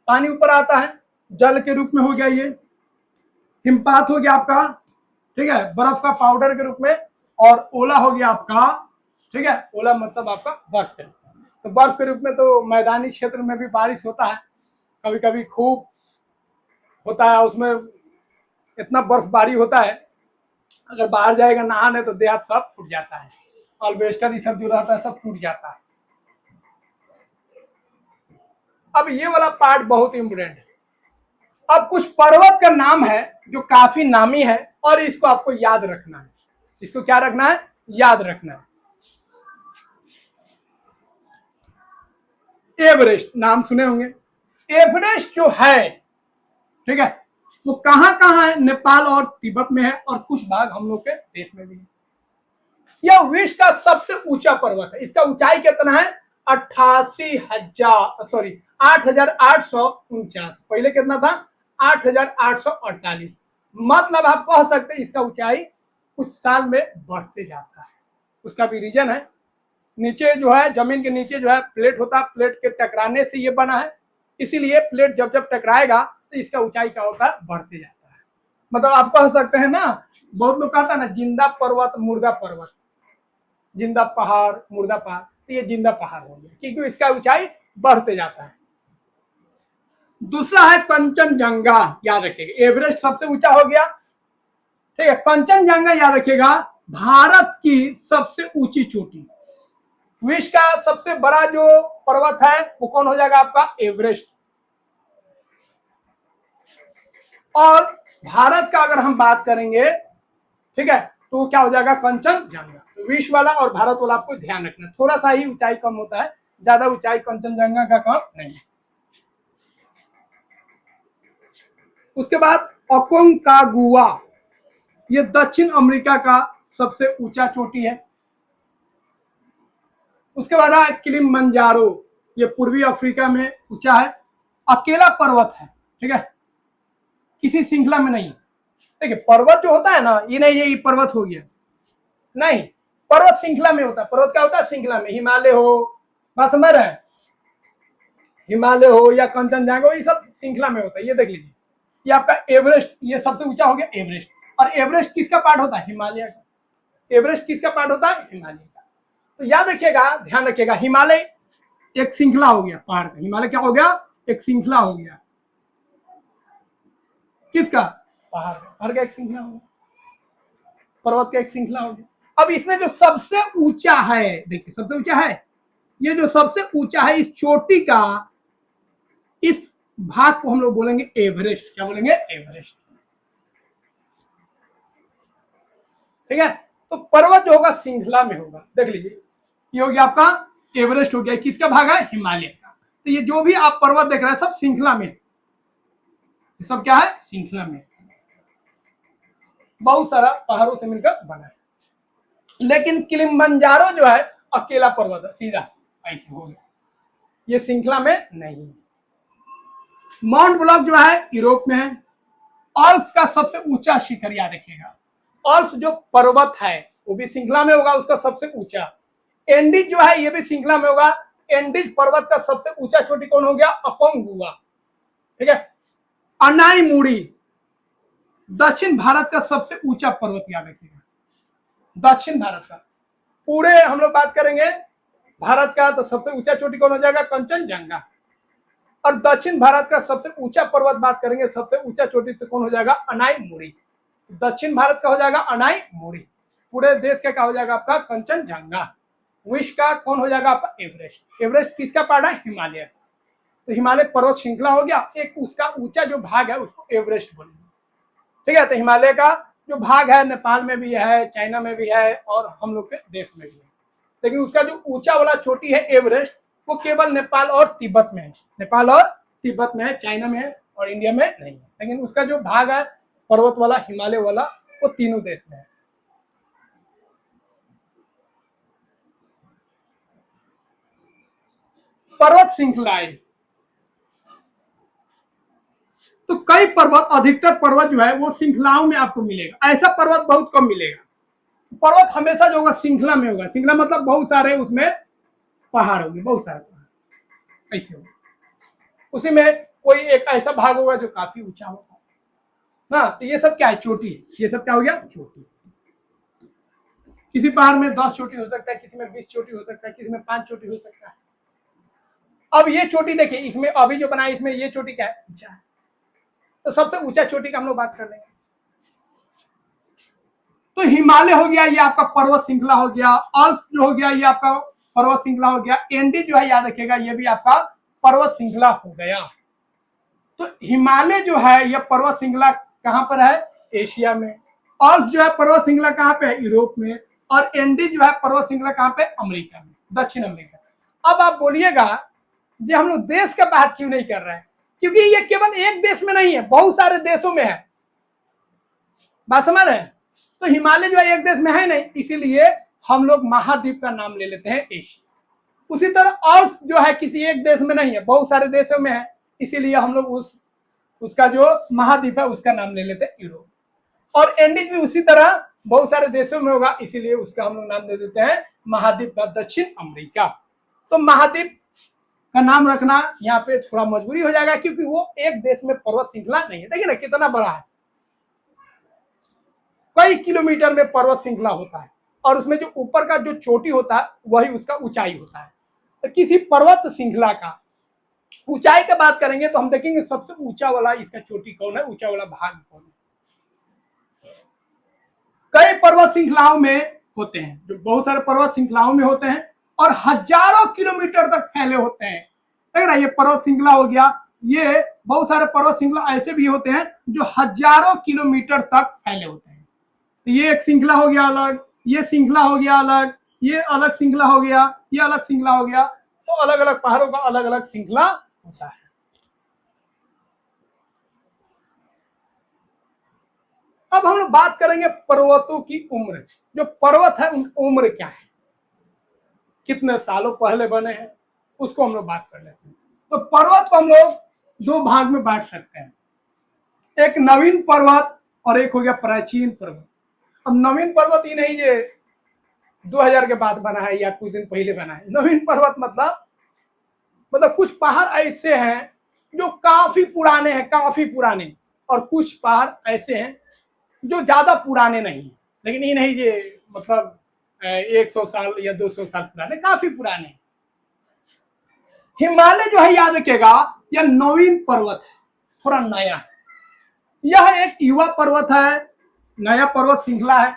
पानी ऊपर आता है, जल के रूप में हो गया ये, हिमपात हो गया आपका, ठीक है, बर्फ का पाउडर के रूप में, और ओला हो गया आपका, ठीक है। ओला मतलब आपका बर्फ के रूप में। तो बर्फ के रूप में तो मैदानी क्षेत्र में भी बारिश होता है, कभी कभी खूब होता है, उसमें इतना बर्फबारी होता है, अगर बाहर जाएगा नहाने तो देहात सब फूट जाता है, अल्बेस्टर ये सब जो रहता है सब टूट जाता है। अब ये वाला पार्ट बहुत इंपोर्टेंट है। अब कुछ पर्वत का नाम है जो काफी नामी है, और इसको आपको याद रखना है। इसको क्या रखना है, याद रखना है। एवरेस्ट नाम सुने होंगे। एवरेस्ट जो है, ठीक है, वो कहां कहां है, नेपाल और तिब्बत में है, और कुछ भाग हम लोग के देश में भी है। यह विश्व का सबसे ऊंचा पर्वत है। इसका ऊंचाई कितना है, 8,849। पहले कितना था, 8,848। मतलब आप कह सकते हैं इसका ऊंचाई कुछ साल में बढ़ते जाता है। उसका भी रीजन है, नीचे जो है, जमीन के नीचे जो है प्लेट होता है, प्लेट के टकराने से ये बना है, इसीलिए प्लेट जब जब टकराएगा तो इसका ऊंचाई क्या होता है, बढ़ते जाता है। मतलब आप कह सकते हैं ना, बहुत लोग कहता है ना, जिंदा पर्वत मुर्दा पर्वत, जिंदा पहाड़ मुर्दा पहाड़, तो ये जिंदा पहाड़ हो गया क्योंकि इसका ऊंचाई बढ़ते जाता है। दूसरा है कंचनजंगा, याद रखिएगा, एवरेस्ट सबसे ऊंचा हो गया, ठीक है। कंचनजंगा याद रखिएगा, भारत की सबसे ऊंची चोटी। विश्व का सबसे बड़ा जो पर्वत है वो कौन हो जाएगा, आपका एवरेस्ट। और भारत का अगर हम बात करेंगे, ठीक है, तो क्या हो जाएगा, कंचनजंगा। विश्व वाला और भारत वाला आपको ध्यान रखना, थोड़ा सा ही ऊंचाई कम होता है, ज्यादा ऊंचाई कंचनजंगा का कम नहीं। उसके बाद अकोंकागुआ, ये दक्षिण अमेरिका का सबसे ऊंचा चोटी है। उसके बाद है किलिमंजारो, ये पूर्वी अफ्रीका में ऊंचा है, अकेला पर्वत है, ठीक है, किसी श्रृंखला में नहीं। देखिए पर्वत जो होता है ना, ये नहीं ये पर्वत हो गया, नहीं, पर्वत श्रृंखला में होता है। पर्वत क्या होता है, श्रृंखला में, हिमालय हो, बात समझ रहे हैं, हिमालय हो या कंचनजंगा हो, ये सब श्रृंखला में होता है। ये देख लीजिए, ये आपका एवरेस्ट, ये सबसे ऊंचा हो गया एवरेस्ट। और एवरेस्ट किसका पार्ट होता है, हिमालय का। एवरेस्ट किसका पार्ट होता है, हिमालय का। तो याद रखिएगा, ध्यान रखिएगा, हिमालय एक श्रृंखला हो गया पहाड़ का, हिमालय क्या हो गया, एक श्रृंखला हो गया, किसका, पहाड़ का, पहाड़ का एक श्रृंखला हो गया, पर्वत का एक श्रृंखला हो गया। अब इसमें जो सबसे ऊंचा है, देखिए सबसे ऊंचा है, ये जो सबसे ऊंचा है इस चोटी का, इस भाग को हम लोग बोलेंगे एवरेस्ट। क्या बोलेंगे, एवरेस्ट, ठीक है। तो पर्वत जो होगा श्रृंखला में होगा, देख लीजिए, ये हो गया आपका एवरेस्ट हो गया, किसका भाग है, हिमालय का। तो ये जो भी आप पर्वत देख रहे हैं सब श्रृंखला में, ये सब क्या है, श्रृंखला में, बहुत सारा पहाड़ों से मिलकर बना है। लेकिन किलिमंजारो जो है अकेला पर्वत है, सीधा ऐसे हो गया, ये श्रृंखला में नहीं। माउंट ब्लॉक जो है यूरोप में है। ऑल्प्स का सबसे ऊंचा शिखर याद रखिएगा, ऑल्प्स जो पर्वत है वो भी श्रृंखला में होगा, उसका सबसे ऊंचा। एंडीज जो है ये भी श्रृंखला में होगा। एंडीज पर्वत का सबसे ऊंचा चोटी कौन हो गया, अकोंगुआ, ठीक है। अनाईमुड़ी दक्षिण भारत का सबसे ऊंचा पर्वत याद रखिएगा, दक्षिण भारत का। पूरे हम लोग बात करेंगे भारत का तो सबसे ऊंचा चोटी कौन हो जाएगा, कंचनजंगा। और दक्षिण भारत का सबसे ऊंचा पर्वत बात करेंगे, सबसे ऊंचा चोटी तो कौन हो जाएगा, अनाईमुड़ी। दक्षिण भारत का हो जाएगा अनाईमुड़ी, पूरे देश का क्या हो जाएगा आपका, कंचनजंगा। विश्व का कौन हो जाएगा आपका, एवरेस्ट। एवरेस्ट किसका पार्ट है, हिमालय। तो हिमालय पर्वत श्रृंखला हो गया, एक उसका ऊंचा जो भाग है उसको एवरेस्ट बोलेंगे, ठीक है। तो हिमालय का जो भाग है नेपाल में भी है, चाइना में भी है, और हम लोग के देश में भी है। लेकिन उसका जो ऊंचा वाला चोटी है एवरेस्ट, वो केवल नेपाल और तिब्बत में है। नेपाल और तिब्बत में है, चाइना में है और इंडिया में नहीं है। लेकिन उसका जो भाग है पर्वत वाला, हिमालय वाला, वो तीनों देश में है। पर्वत श्रृंखलाएं, तो कई पर्वत, अधिकतर पर्वत जो है वो श्रृंखलाओं में आपको मिलेगा। ऐसा पर्वत बहुत कम मिलेगा। पर्वत हमेशा जो होगा श्रृंखला में होगा। श्रृंखला मतलब बहुत सारे उसमें पहाड़ होंगे, बहुत सारे पहाड़ ऐसे होंगे। उसी में कोई एक ऐसा भाग होगा जो काफी ऊंचा होगा ना। तो ये सब क्या है? चोटी। ये सब क्या हो गया? चोटी। किसी पहाड़ में 10 चोटी हो सकता है, किसी में 20 चोटी हो सकता है, किसी में 5 चोटी हो सकता है। अब ये चोटी देखिए, इसमें अभी जो बनाया इसमें ये चोटी क्या है? ऊंचा है। तो सबसे ऊंचा चोटी का हम लोग बात कर लेंगे। तो हिमालय हो गया, ये आपका पर्वत श्रृंखला हो गया। अल्प्स जो हो गया, ये आपका पर्वत श्रृंखला हो गया। एंडी जो है, याद रखिएगा, ये भी आपका पर्वत श्रृंखला हो गया। तो हिमालय जो है यह पर्वत श्रृंखला कहां पर है? एशिया में। अल्प्स जो है पर्वत श्रृंखला कहां पे है? यूरोप में। और एंडी जो है पर्वत श्रृंखला कहां पे? अमेरिका में, दक्षिण अमेरिका। अब आप बोलिएगा जी हम लोग देश का बात क्यों नहीं कर रहे हैं? क्योंकि ये केवल एक देश में नहीं है, बहुत सारे देशों में है। बात समझ रहे हैं? तो हिमालय जो है एक देश में है नहीं, इसीलिए हम लोग महाद्वीप का नाम ले लेते हैं एशिया। उसी तरह अल्प्स जो है किसी एक देश में नहीं है, बहुत सारे देशों में है, इसीलिए हम लोग उसका जो महाद्वीप है उसका नाम ले लेते हैं यूरोप। और एंडीज भी उसी तरह बहुत सारे देशों में होगा, इसीलिए उसका हम लोग नाम दे देते हैं महाद्वीप का दक्षिण अमेरिका। तो महाद्वीप का नाम रखना यहाँ पे थोड़ा मजबूरी हो जाएगा, क्योंकि वो एक देश में पर्वत श्रृंखला नहीं है। देखिए ना कितना बड़ा है, कई किलोमीटर में पर्वत श्रृंखला होता है, और उसमें जो ऊपर का जो चोटी होता है वही उसका ऊंचाई होता है। तो किसी पर्वत श्रृंखला का ऊंचाई की बात करेंगे तो हम देखेंगे सबसे ऊंचा वाला इसका चोटी कौन है, ऊंचा वाला भाग कौन है। कई पर्वत श्रृंखलाओं में होते हैं, जो बहुत सारे पर्वत श्रृंखलाओं में होते हैं और हजारों किलोमीटर तक फैले होते हैं। देख रहा है, ये पर्वत श्रृंखला हो गया। ये बहुत सारे पर्वत श्रृंखला ऐसे भी होते हैं जो हजारों किलोमीटर तक फैले होते हैं। तो ये एक श्रृंखला हो गया अलग, ये श्रृंखला हो गया अलग, ये अलग श्रृंखला हो गया, ये अलग श्रृंखला हो गया। तो अलग अलग पहाड़ों का अलग अलग श्रृंखला होता है। अब हम लोग बात करेंगे पर्वतों की उम्र। जो पर्वत है उनकी उम्र क्या है, कितने सालों पहले बने हैं, उसको हम लोग बात कर लेते हैं। तो पर्वत को हम लोग दो भाग में बांट सकते हैं, एक नवीन पर्वत और एक हो गया प्राचीन पर्वत। अब नवीन पर्वत ही नहीं ये 2000 के बाद बना है या कुछ दिन पहले बना है। नवीन पर्वत मतलब कुछ पहाड़ ऐसे हैं जो काफी पुराने हैं, काफी पुराने, और कुछ पहाड़ ऐसे हैं जो ज्यादा पुराने नहीं, लेकिन ये नहीं ये मतलब 100 साल या 200 साल पुराने, काफी पुराने। हिमालय जो है याद रखिएगा यह नवीन पर्वत है, थोड़ा नया है। यह एक युवा पर्वत है, नया पर्वत श्रृंखला है।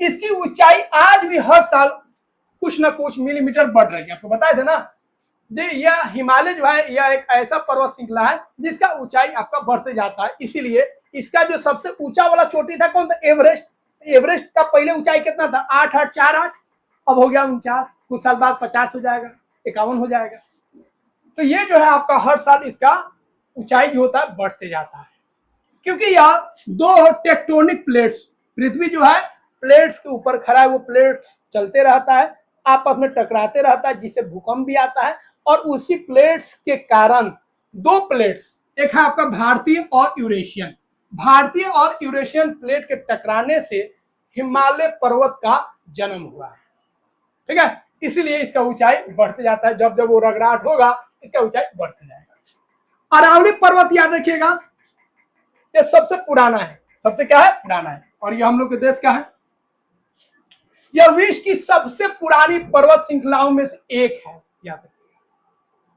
इसकी ऊंचाई आज भी हर साल कुछ न कुछ मिलीमीटर बढ़ रही है। आपको बताए थे ना जी, यह हिमालय जो है यह एक ऐसा पर्वत श्रृंखला है जिसका ऊंचाई आपका बढ़ते जाता है। इसीलिए इसका जो सबसे ऊंचा वाला चोटी था कौन था? एवरेस्ट। एवरेस्ट का पहले ऊंचाई कितना था? 8,848, अब हो गया 49, कुछ साल बाद 50 हो जाएगा, 51 हो जाएगा। तो ये जो है आपका हर साल इसका ऊंचाई जो होता है बढ़ते जाता है, क्योंकि यह दो टेक्टोनिक प्लेट्स, पृथ्वी जो है प्लेट्स के ऊपर खड़ा है, वो प्लेट्स चलते रहता है, आपस में टकराते रहता है, जिससे भूकंप भी आता है। और उसी प्लेट्स के कारण दो प्लेट्स, एक है आपका भारतीय और यूरेशियन, भारतीय और यूरेशियन प्लेट के टकराने से हिमालय पर्वत का जन्म हुआ है। ठीक है, इसीलिए इसका ऊंचाई बढ़ते जाता है। जब जब वो रगड़ाहट होगा इसका ऊंचाई बढ़ते जाएगा। अरावली पर्वत याद रखिएगा, ये सबसे पुराना है, सबसे क्या है? पुराना है। और ये हम लोग के देश का है। यह विश्व की सबसे पुरानी पर्वत श्रृंखलाओं में से एक है, याद रखिएगा।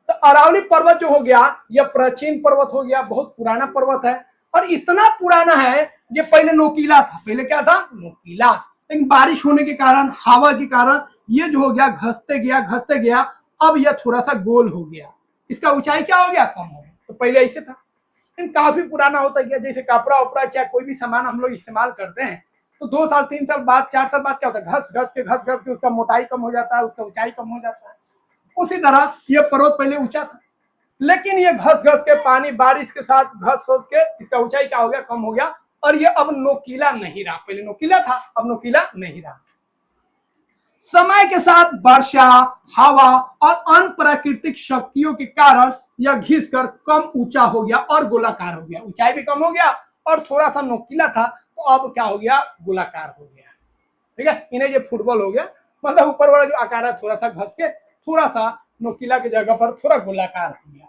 तो अरावली पर्वत जो हो गया यह प्राचीन पर्वत हो गया, बहुत पुराना पर्वत है। और इतना पुराना है ये पहले नोकीला था। पहले क्या था? नोकीला। लेकिन बारिश होने के कारण, हवा के कारण ये जो हो गया घसते गया, अब यह थोड़ा सा गोल हो गया। इसका ऊंचाई क्या हो गया? कम हो गया। तो पहले ऐसे था, लेकिन काफी पुराना होता गया। जैसे कपड़ा उपड़ा चाहे कोई भी सामान हम लोग इस्तेमाल करते हैं तो 2 साल 3 साल बाद 4 साल बाद क्या होता है, घस घस के उसका मोटाई कम हो जाता है, उसका ऊंचाई कम हो जाता है। उसी तरह ये पर्वत पहले ऊंचा था, लेकिन ये घस घस के पानी बारिश के साथ घस घस के इसका ऊंचाई क्या हो गया, कम हो गया, और ये अब नोकीला नहीं रहा। पहले नोकीला था, अब नोकीला नहीं रहा। समय के साथ वर्षा, हवा और अन्य प्राकृतिक शक्तियों के कारण यह घिसकर कम ऊंचा हो गया और गोलाकार हो गया। ऊंचाई भी कम हो गया और थोड़ा सा नोकीला था, तो अब क्या हो गया, गोलाकार हो गया। ठीक है, इन्हें ये फुटबॉल हो गया, मतलब ऊपर वाला जो आकार है थोड़ा सा घस के थोड़ा सा नोकीला की जगह पर थोड़ा गोलाकार हो गया।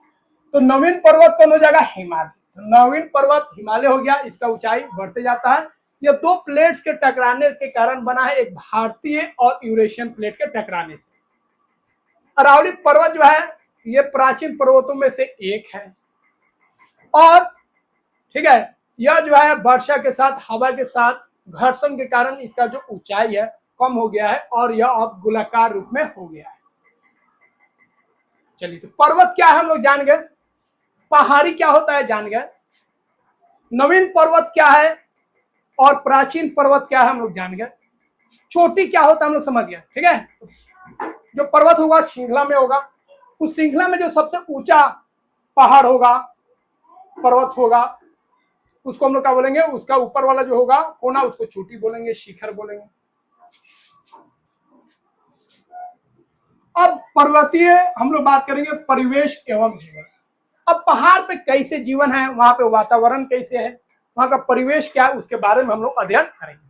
तो नवीन पर्वत कौन हो जाएगा, हिमालय। तो नवीन पर्वत हिमालय हो गया, इसका ऊंचाई बढ़ते जाता है। यह 2 प्लेट्स के टकराने के कारण बना है, एक भारतीय और यूरेशियन प्लेट के टकराने से। अरावली पर्वत जो है ये प्राचीन पर्वतों में से एक है, और ठीक है, यह जो है वर्षा के साथ, हवा के साथ घर्षण के कारण इसका जो ऊंचाई है कम हो गया है और यह अब गोलाकार रूप में हो गया है। चलिए, तो पर्वत क्या है हम लोग जान गए, पहाड़ी क्या होता है जान गए, नवीन पर्वत क्या है और प्राचीन पर्वत क्या है हम लोग जान गए, चोटी क्या होता है हम लोग समझ गए। ठीक है, जो पर्वत होगा श्रृंखला में होगा, उस श्रृंखला में जो सबसे ऊंचा पहाड़ होगा, पर्वत होगा, उसको हम लोग क्या बोलेंगे, उसका ऊपर वाला जो होगा कोना, उसको चोटी बोलेंगे, शिखर बोलेंगे। अब पर्वतीय हम लोग बात करेंगे परिवेश एवं जीवन। अब पहाड़ पे कैसे जीवन है, वहां पे वातावरण कैसे है, वहां का परिवेश क्या है, उसके बारे में हम लोग अध्ययन करेंगे।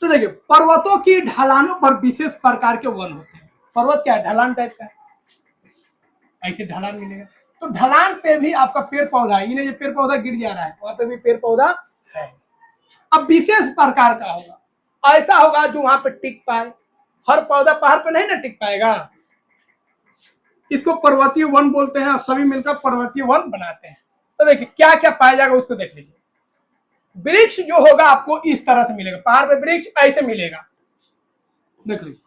तो देखिए, पर्वतों की ढलानों पर विशेष प्रकार के वन होते हैं। पर्वत क्या है, ढलान टाइप का है, ऐसे ढलान मिलेगा। तो ढलान पे भी आपका पेड़ पौधा है, ये पेड़ पौधा गिर जा रहा है, वहां पे भी पेड़ पौधा है। अब विशेष प्रकार का होगा, ऐसा होगा जो वहां पे टिक पाए। हर पौधा पहाड़ पे नहीं ना टिक पाएगा, इसको पर्वतीय वन बोलते हैं, और सभी मिलकर पर्वतीय वन बनाते हैं। तो देखिए क्या क्या पाया जाएगा उसको देख लीजिए। वृक्ष जो होगा आपको इस तरह से मिलेगा, पहाड़ पे वृक्ष ऐसे मिलेगा, देख लीजिए,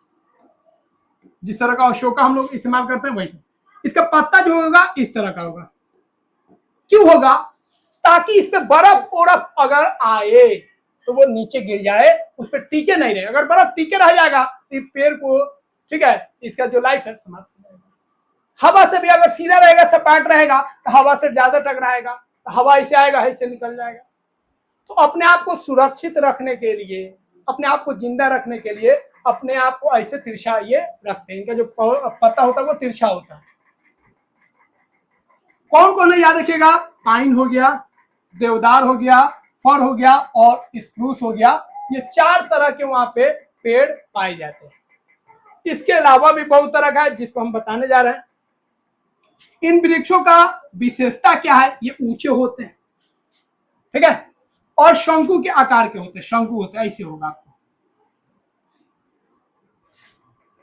जिस तरह का अशोका हम लोग इस्तेमाल करते हैं वैसे। इसका पत्ता जो होगा इस तरह का होगा, क्यों होगा, ताकि इस पे बर्फ उर्फ अगर आए तो वो नीचे गिर जाए, उस पर टीके नहीं रहे। अगर बर्फ टीके रह जाएगा तो पेड़ को, ठीक है, इसका जो लाइफ है समाप्त हो जाएगा। हवा से भी अगर सीधा रहेगा, सपाट रहेगा, तो हवा से ज्यादा टकराएगा, तो हवा ऐसे आएगा, ऐसे निकल जाएगा। तो अपने आप को सुरक्षित रखने के लिए, अपने आप को जिंदा रखने के लिए अपने आप को ऐसे तिरछा ये रखते हैं। इनका जो पत्ता होता है वो तिरछा होता है। कौन कौन है याद रखिएगा, पाइन हो गया, देवदार हो गया, फर हो गया और स्प्रूस हो गया। ये 4 तरह के वहां पे पेड़ पाए जाते हैं। इसके अलावा भी बहुत तरह का है जिसको हम बताने जा रहे हैं। इन वृक्षों का विशेषता क्या है, ये ऊंचे होते हैं, ठीक है, और शंकु के आकार के होते हैं, शंकु होते हैं, ऐसे होगा।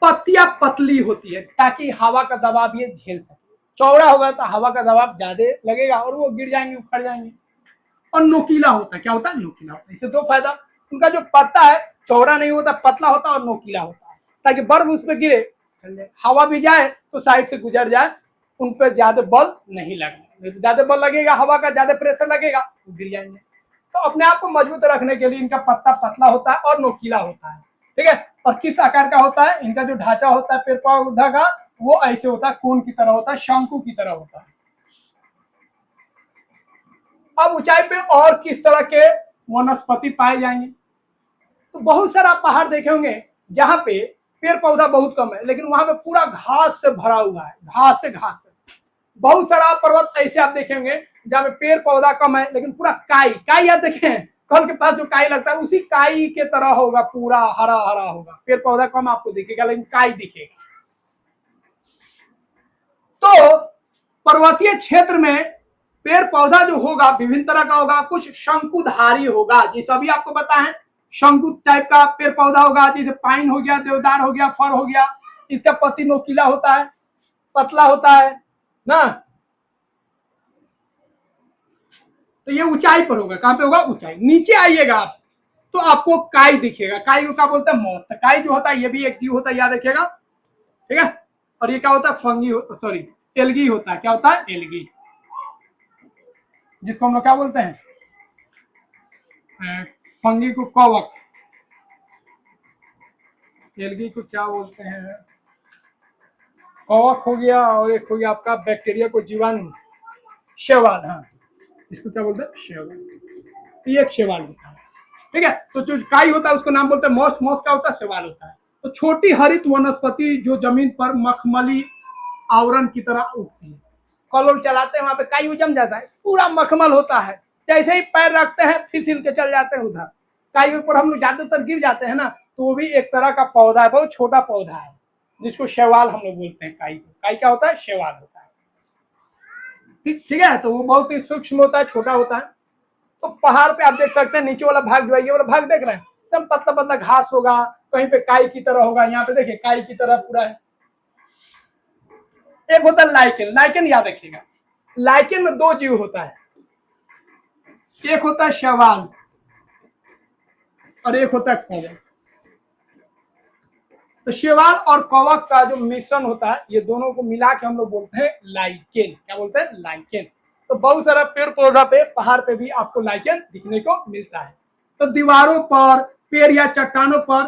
पत्तियां पतली होती है ताकि हवा का दबाव ये झेल सके। चौड़ा होगा तो हवा का दबाव ज्यादा लगेगा और वो गिर जाएंगे, उखड़ जाएंगे। और नोकीला होता है, क्या होता है, नोकीला होता है। इससे 2 फायदा, उनका जो पत्ता है चौड़ा नहीं होता, पतला होता है और नोकीला होता है, ताकि बर्फ उस पर गिरे, हवा भी जाए तो साइड से गुजर जाए, उन पर ज्यादा बल नहीं लगेगा। ज्यादा बल लगेगा, हवा का ज्यादा प्रेशर लगेगा तो गिर जाएंगे। तो अपने आप को मजबूत रखने के लिए इनका पत्ता पतला होता है और नोकीला होता है, ठीक है। और किस आकार का होता है, इनका जो ढांचा होता है पेड़ पौधा का, वो ऐसे होता है, कोन की तरह होता है, शंकु की तरह होता है। अब ऊंचाई पे और किस तरह के वनस्पति पाए जाएंगे, तो बहुत सारा पहाड़ देखे होंगे जहां पे पेड़ पौधा बहुत कम है, लेकिन वहां पे पूरा घास से भरा हुआ है, घास से घास से। बहुत सारा पर्वत ऐसे आप देखे होंगे जहां पे पेड़ पौधा कम है, लेकिन पूरा काई काई आप देखे हैं, कल के पास जो काई लगता है उसी काई के तरह होगा, पूरा हरा हरा होगा। पेड़ पौधा कम आपको दिखेगा लेकिन काई दिखेगा। तो पर्वतीय क्षेत्र में पेड़ पौधा जो होगा विभिन्न तरह का होगा, कुछ शंकुधारी होगा, जैसे अभी आपको पता है शंकु टाइप का पेड़ पौधा होगा, जैसे पाइन हो गया, देवदार हो गया, फर हो गया। इसका पत्ती नोकीला होता है, पतला होता है ना। तो ये ऊंचाई पर होगा, कहां पे होगा, ऊंचाई। नीचे आइएगा आप तो आपको काई दिखेगा, काई को क्या बोलते हैं, मॉस। काई जो होता है ये भी एक जीव होता है, याद रखिएगा, ठीक है। और ये क्या होता है, फंगी, सॉरी एल्गी होता है, क्या होता है, एल्गी, जिसको हम लोग क्या बोलते हैं, फंगी को कवक, एल्गी को क्या बोलते हैं, कवक हो गया, और एक हो गया आपका बैक्टीरिया को जीवाणु, शैवाल। हाँ, इसको क्या बोलते हैं, शैवाल। ये एक शैवाल होता है। ठीक है, तो जो काई होता है उसको नाम बोलते हैं मॉस, मॉस का होता है, शैवाल होता है। तो छोटी हरित वनस्पति जो जमीन पर मखमली आवरण की तरह उगती है। कॉलोल चलाते हैं वहां पे काई जम जाता है, पूरा मखमल होता है, जैसे ही पैर रखते हैं फिसल के चल जाते हैं उधर। काई के ऊपर हम लोग ज्यादातर गिर जाते हैं ना, तो वो भी एक तरह का पौधा है, बहुत छोटा पौधा है, जिसको शैवाल हम लोग बोलते हैं। काई को, काई क्या होता है, शैवाल होता है। ठीक है, तो वो बहुत ही सूक्ष्म होता है, छोटा होता है। तो पहाड़ पे आप देख सकते हैं नीचे वाला भाग जो है, ये वाला भाग देख रहे हैं, एकदम पतला पतला घास होगा, कहीं पे काई की तरह होगा, यहाँ पे देखिए काई की तरह पूरा है। एक होता है लाइकेन, लाइकेन याद रखिएगा, लाइकेन में दो जीव होता है, एक होता है शैवाल और एक होता है कवक। तो शैवाल और कवक का जो मिश्रण होता है, ये दोनों को मिला के हम लोग बोलते हैं लाइकेन। क्या बोलते हैं, लाइकेन। तो बहुत सारा पेड़ पौधा पे, पहाड़ पे भी आपको लाइकेन दिखने को मिलता है। तो दीवारों पर, पेड़ या चट्टानों पर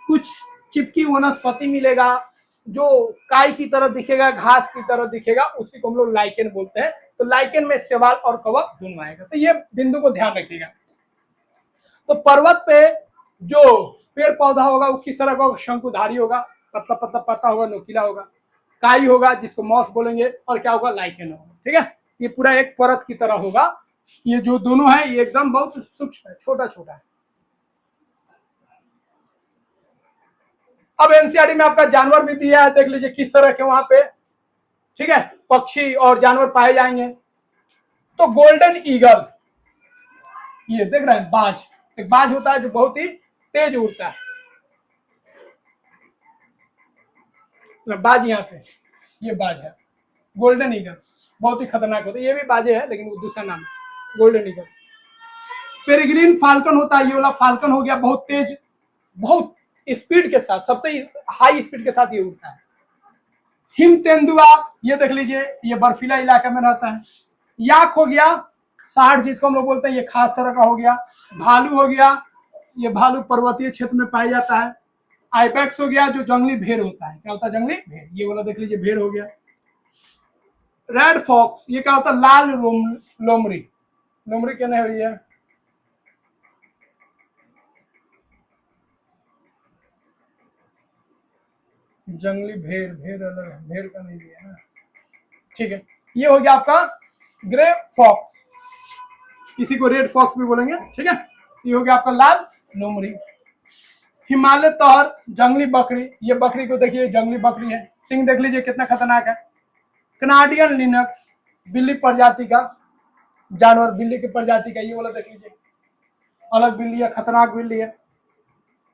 कुछ चिपकी वनस्पति मिलेगा, जो काई की तरह दिखेगा, घास की तरह दिखेगा, उसी को हम लोग लाइकेन बोलते हैं। तो लाइकेन में शैवाल और कवक दोनों आएगा। तो ये बिंदु को ध्यान रखिएगा। तो पर्वत पे जो पेड़ पौधा होगा वो किस तरह का, शंकुधारी होगा, पतला पतला पत्ता होगा, नोकीला होगा। काई होगा जिसको मॉस बोलेंगे, और क्या होगा, लाइकेन होगा। ठीक है, ये पूरा एक परत की तरह होगा। ये जो दोनों है ये एकदम बहुत सूक्ष्म है, छोटा छोटा है। अब एनसीईआरटी में आपका जानवर भी दिया है, देख लीजिए किस तरह के वहां पे, ठीक है, पक्षी और जानवर पाए जाएंगे। तो गोल्डन ईगल, ये देख रहे हैं, बाज, एक बाज होता है जो बहुत ही तेज उड़ता है। बाज यहाँ पे, ये बाज है, गोल्डन ईगल, बहुत ही खतरनाक होता है। ये भी बाजे है लेकिन वो दूसरा नाम है, गोल्डन ईगल। पेरिग्रीन फाल्कन होता है, ये वाला फाल्कन हो गया, बहुत तेज, बहुत स्पीड के साथ, सबसे हाई स्पीड के साथ ये उड़ता है। हिम तेंदुआ, ये देख लीजिए, ये बर्फीला इलाके में रहता है। याक हो गया, साढ़ जिसको हम लोग बोलते हैं, ये खास तरह का हो गया। भालू हो गया, ये भालू पर्वतीय क्षेत्र में पाया जाता है। आइपेक्स हो गया, जो जंगली भेड़ होता है। क्या होता है, जंगली भेड़, ये वाला देख लीजिए, भेड़ हो गया। रेड फॉक्स, ये क्या होता है, लाल लोमड़ी, लोमड़ी कहने हुई है। जंगली भेड़, भेड़ अलग है, भेड़ का नहीं दिया ना। ठीक है, ये हो गया आपका ग्रे फॉक्स, किसी को रेड फॉक्स भी बोलेंगे। ठीक है, ये हो गया आपका लाल लोमड़ी। हिमालय तौर, जंगली बकरी, ये बकरी को देखिए, जंगली बकरी है, सिंह देख लीजिए कितना खतरनाक है। कनाडियन लिनक्स, बिल्ली प्रजाति का जानवर, बिल्ली की प्रजाति का, ये वाला देख लीजिए, अलग बिल्ली है, खतरनाक बिल्ली है।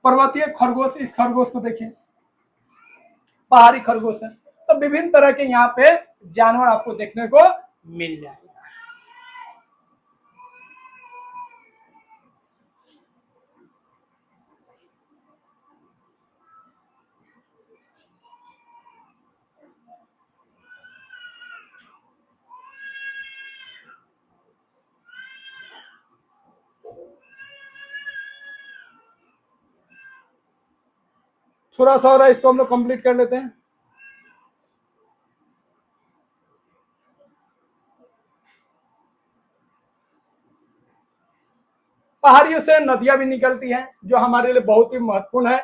पर्वतीय खरगोश, इस खरगोश को देखिए, पहाड़ी खरगोश है। तो विभिन्न तरह के यहाँ पे जानवर आपको देखने को मिल जाएगा। थोड़ा सा और इसको हम लोग कंप्लीट कर लेते हैं। पहाड़ियों से नदियां भी निकलती हैं, जो हमारे लिए बहुत ही महत्वपूर्ण है।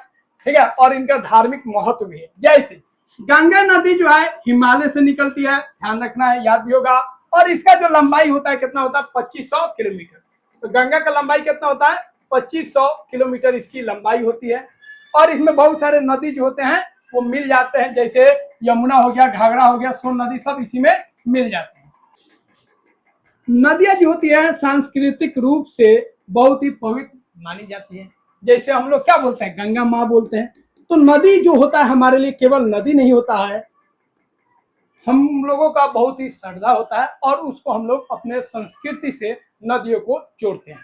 ठीक है, और इनका धार्मिक महत्व भी है। जैसे गंगा नदी जो है हिमालय से निकलती है, ध्यान रखना है, याद भी होगा। और इसका जो लंबाई होता है, कितना होता है, 2500 किलोमीटर। तो गंगा का लंबाई कितना होता है, 2500 किलोमीटर इसकी लंबाई होती है। और इसमें बहुत सारे नदी जो होते हैं वो मिल जाते हैं, जैसे यमुना हो गया, घाघरा हो गया, सोन नदी, सब इसी में मिल जाते हैं। नदियां जो होती है सांस्कृतिक रूप से बहुत ही पवित्र मानी जाती है। जैसे हम लोग क्या बोलते हैं, गंगा माँ बोलते हैं। तो नदी जो होता है हमारे लिए केवल नदी नहीं होता है, हम लोगों का बहुत ही श्रद्धा होता है, और उसको हम लोग अपने संस्कृति से नदियों को जोड़ते हैं।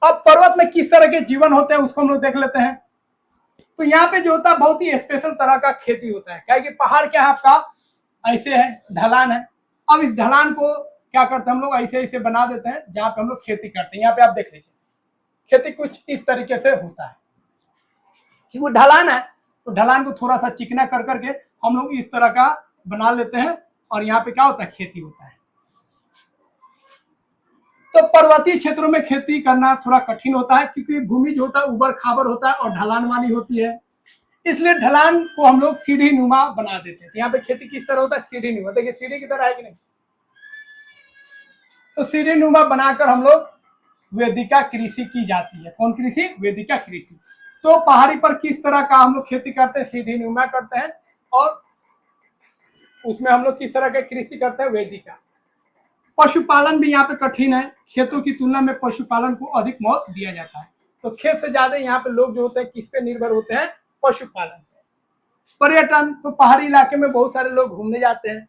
अब पर्वत में किस तरह के जीवन होते हैं उसको हम लोग देख लेते हैं। तो यहाँ पे जो होता है बहुत ही स्पेशल तरह का खेती होता है, क्या कि पहाड़ क्या है आपका, ऐसे है, ढलान है, अब इस ढलान को क्या करते हैं हम लोग, ऐसे ऐसे बना देते हैं जहां पे हम लोग खेती करते हैं। यहाँ पे आप देख लीजिए, खेती कुछ इस तरीके से होता है कि वो ढलान है, तो ढलान को थोड़ा सा चिकना कर करके हम लोग इस तरह का बना लेते हैं, और यहाँ पे क्या होता है, खेती होता है। तो पर्वतीय क्षेत्रों में खेती करना थोड़ा कठिन होता है, क्योंकि भूमि जो होता है उबड़ खाबड़ होता है और ढलान वाली होती है, इसलिए ढलान को हम लोग सीढ़ी नुमा बना देते हैं। यहाँ पे खेती किस तरह होता है, सीढ़ी नुमा, देखिए सीढ़ी की तरह है कि नहीं, तो सीढ़ी नुमा बनाकर हम लोग वेदिका कृषि की जाती है। कौन कृषि, वेदिका कृषि। तो पहाड़ी पर किस तरह का हम लोग खेती करते हैं, सीढ़ी नुमा करते हैं, और उसमें हम लोग किस तरह का कृषि करते हैं, वेदिका। पशुपालन भी यहाँ पे कठिन है, खेतों की तुलना में पशुपालन को अधिक महत्व दिया जाता है। तो खेत से ज्यादा यहाँ पे लोग जो होते हैं किस पे निर्भर होते हैं, पशुपालन। पर्यटन, तो पहाड़ी इलाके में बहुत सारे लोग घूमने जाते हैं।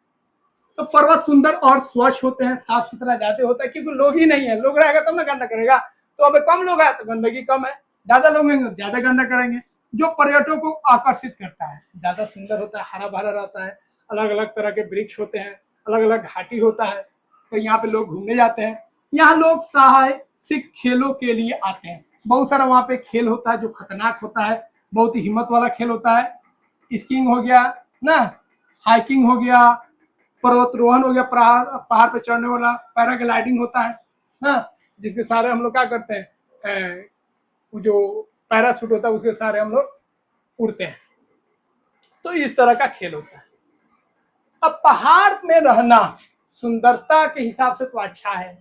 तो पर्वत सुंदर और स्वच्छ होते हैं, साफ सुथरा ज्यादा होता है, क्योंकि लोग ही नहीं है, लोग रहेगा तब ना गंदा करेगा। तो अभी कम लोग है तो गंदगी कम है, ज्यादा लोग हैं ज्यादा गंदा करेंगे। जो पर्यटकों को आकर्षित करता है, ज्यादा सुंदर होता है, हरा भरा रहता है, अलग अलग तरह के वृक्ष होते हैं, अलग अलग घाटी होता है, तो यहाँ पे लोग घूमने जाते हैं। यहाँ लोग साहसिक खेलों के लिए आते हैं, बहुत सारा वहाँ पे खेल होता है जो खतरनाक होता है, बहुत ही हिम्मत वाला खेल होता है। स्कीइंग हो गया ना, हाइकिंग हो गया, पर्वतारोहण हो गया, पहाड़ पे चढ़ने वाला, पैराग्लाइडिंग होता है ना, जिसके सारे हम लोग क्या करते हैं, जो पैराशूट होता है उसके सारे हम लोग उड़ते हैं। तो इस तरह का खेल होता है। अब पहाड़ में रहना सुंदरता के हिसाब से तो अच्छा है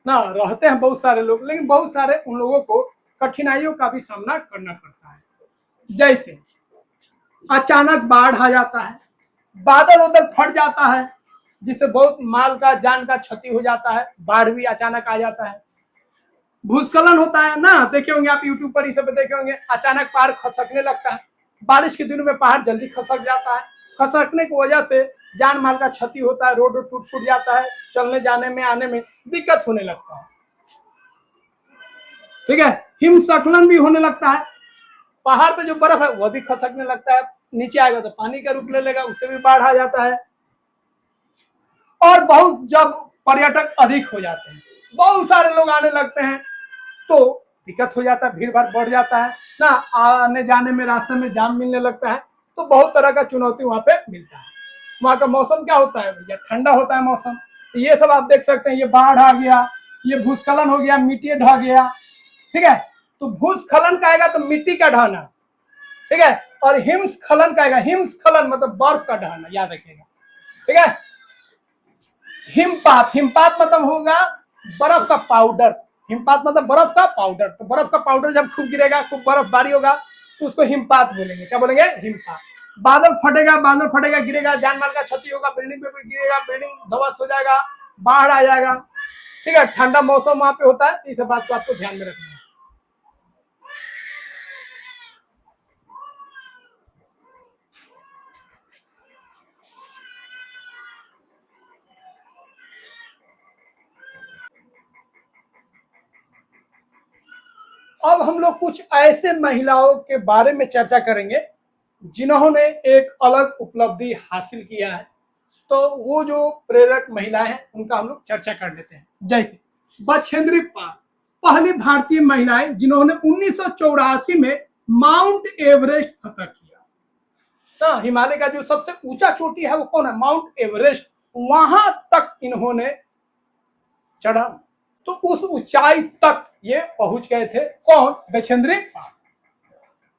ना, रहते हैं बहुत सारे लोग, लेकिन बहुत सारे उन लोगों को कठिनाइयों का भी सामना करना पड़ता है। जैसे अचानक बाढ़ आ जाता है, बादल उधर फट जाता है, जिससे बहुत माल का जान का क्षति हो जाता है, बाढ़ भी अचानक आ जाता है। भूस्खलन होता है ना, देखे होंगे आप यूट्यूब पर, इसे देखे होंगे, अचानक पहाड़ खसकने लगता है। बारिश के दिनों में पहाड़ जल्दी खसक जाता है, खसकने की वजह से जान माल का क्षति होता है, रोड टूट फूट जाता है, चलने जाने में आने में दिक्कत होने लगता है। ठीक है, हिमस्खलन भी होने लगता है, पहाड़ पे जो बर्फ है वह भी खसकने लगता है, नीचे आएगा तो पानी का रूप ले लेगा, उससे भी बाढ़ आ जाता है। और बहुत जब पर्यटक अधिक हो जाते हैं, बहुत सारे लोग आने लगते हैं, तो दिक्कत हो जाता है, भीड़ भाड़ बढ़ जाता है ना, आने जाने में रास्ते में जाम मिलने लगता है, तो बहुत तरह का चुनौती वहां पे मिलता है। वहां का मौसम क्या होता है भैया, ठंडा होता है मौसम। तो ये सब आप देख सकते हैं, ये बाढ़ आ गया, ये भूस्खलन हो गया, मिट्टी ढह गया। ठीक है, तो भूस्खलन का आएगा तो मिट्टी का ढहना, ठीक है, और हिमस्खलन का आएगा, हिमस्खलन मतलब बर्फ का ढहना, याद रखिएगा। ठीक है, हिमपात, हिमपात मतलब होगा बर्फ का पाउडर, हिमपात मतलब बर्फ का पाउडर। तो बर्फ का पाउडर जब खूब गिरेगा, खूब बर्फबारी होगा, तो उसको हिमपात बोलेंगे। क्या बोलेंगे, हिमपात। बादल फटेगा, बादल फटेगा, गिरेगा, जान माल का क्षति होगा, बिल्डिंग पे भी गिरेगा, बिल्डिंग ध्वस्त हो जाएगा, बाढ़ आ जाएगा। ठीक है, ठंडा मौसम वहां पे होता है, इस बात को आपको ध्यान में रखना है। अब हम लोग कुछ ऐसे महिलाओं के बारे में चर्चा करेंगे जिन्होंने एक अलग उपलब्धि हासिल किया है। तो वो जो प्रेरक महिलाएं हैं उनका हम लोग चर्चा कर लेते हैं। जैसे बछेंद्री पाल, पहली भारतीय महिलाएं जिन्होंने 1984 में माउंट एवरेस्ट फतह किया। तो हिमालय का जो सबसे ऊंचा चोटी है वो कौन है, माउंट एवरेस्ट, वहां तक इन्होंने चढ़ा। तो उस ऊंचाई तक ये पहुंच गए थे, कौन, बछेंद्री पाल।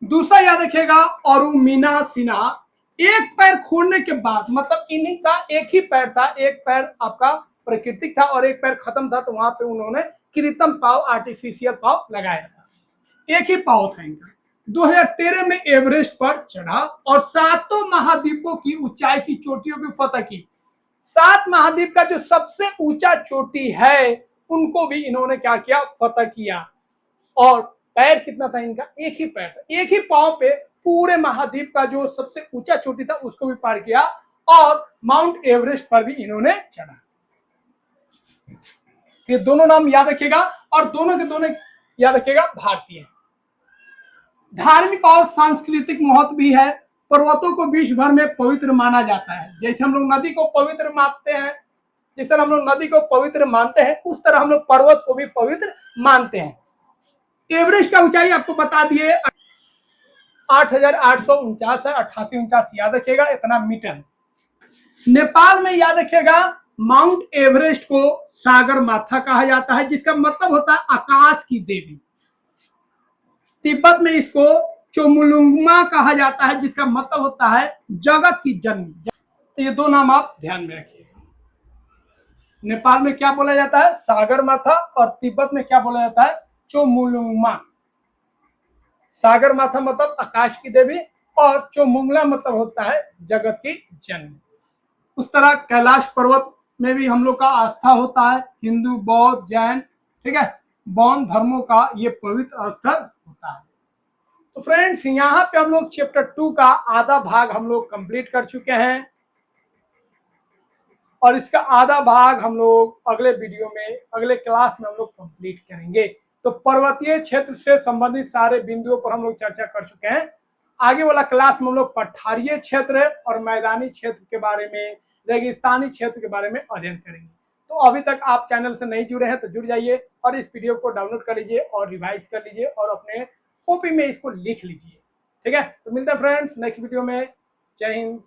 दूसरा याद रखिएगा, अरुमीना सिन्हा, एक पैर खोलने के बाद, मतलब इन्हीं का एक ही पैर था, एक पैर आपका प्राकृतिक था और एक पैर खत्म था, तो वहां पे उन्होंने कृत्रिम पाव, आर्टिफिशियल पाव लगाया था, एक ही पाव था इनका। 2013 में एवरेस्ट पर चढ़ा और सातों महाद्वीपों की ऊंचाई की चोटियों की फतह की। 7 महाद्वीप का जो सबसे ऊंचा चोटी है उनको भी इन्होंने क्या किया, फतह किया। और पैर कितना था इनका, एक ही पैर था, एक ही पांव पे पूरे महाद्वीप का जो सबसे ऊंचा चोटी था उसको भी पार किया, और माउंट एवरेस्ट पर भी इन्होंने चढ़ा। ये दोनों नाम याद रखिएगा, और दोनों के दोनों याद रखिएगा भारतीय। धार्मिक और सांस्कृतिक महत्व भी है। पर्वतों को विश्व भर में पवित्र माना जाता है। जैसे हम लोग नदी को पवित्र मानते हैं, जिस तरह हम लोग नदी को पवित्र मानते हैं, उस तरह हम लोग पर्वत को भी पवित्र मानते हैं। एवरेस्ट का ऊंचाई आपको बता दिए 8,849 है, 88-49 याद रखिएगा, इतना मीटर। नेपाल में याद रखिएगा माउंट एवरेस्ट को सागर माथा कहा जाता है, जिसका मतलब होता है आकाश की देवी। तिब्बत में इसको चोमुलुंगमा कहा जाता है, जिसका मतलब होता है जगत की जननी। तो ये दो नाम आप ध्यान में रखिएगा। नेपाल में क्या बोला जाता है? सागर माथा। और तिब्बत में क्या बोला जाता है? चोमुलुंगमा। सागर माथा मतलब आकाश की देवी, और चोमुंगला मतलब होता है जगत की जननी। उस तरह कैलाश पर्वत में भी हम लोग का आस्था होता है, हिंदू, बौद्ध, जैन, ठीक है, बौद्ध धर्मों का ये पवित्र स्थल होता है। तो फ्रेंड्स, यहाँ पे हम लोग चैप्टर 2 का आधा भाग हम लोग कंप्लीट कर चुके हैं, और इसका आधा भाग हम लोग अगले वीडियो में, अगले क्लास में हम लोग कंप्लीट करेंगे। तो पर्वतीय क्षेत्र से संबंधित सारे बिंदुओं पर हम लोग चर्चा कर चुके हैं। आगे वाला क्लास में हम लोग पठारीय क्षेत्र और मैदानी क्षेत्र के बारे में, रेगिस्तानी क्षेत्र के बारे में अध्ययन करेंगे। तो अभी तक आप चैनल से नहीं जुड़े हैं तो जुड़ जाइए, और इस वीडियो को डाउनलोड कर लीजिए और रिवाइज कर लीजिए और अपने कॉपी में इसको लिख लीजिए। ठीक है, तो मिलते हैं फ्रेंड्स नेक्स्ट वीडियो में। जय हिंद।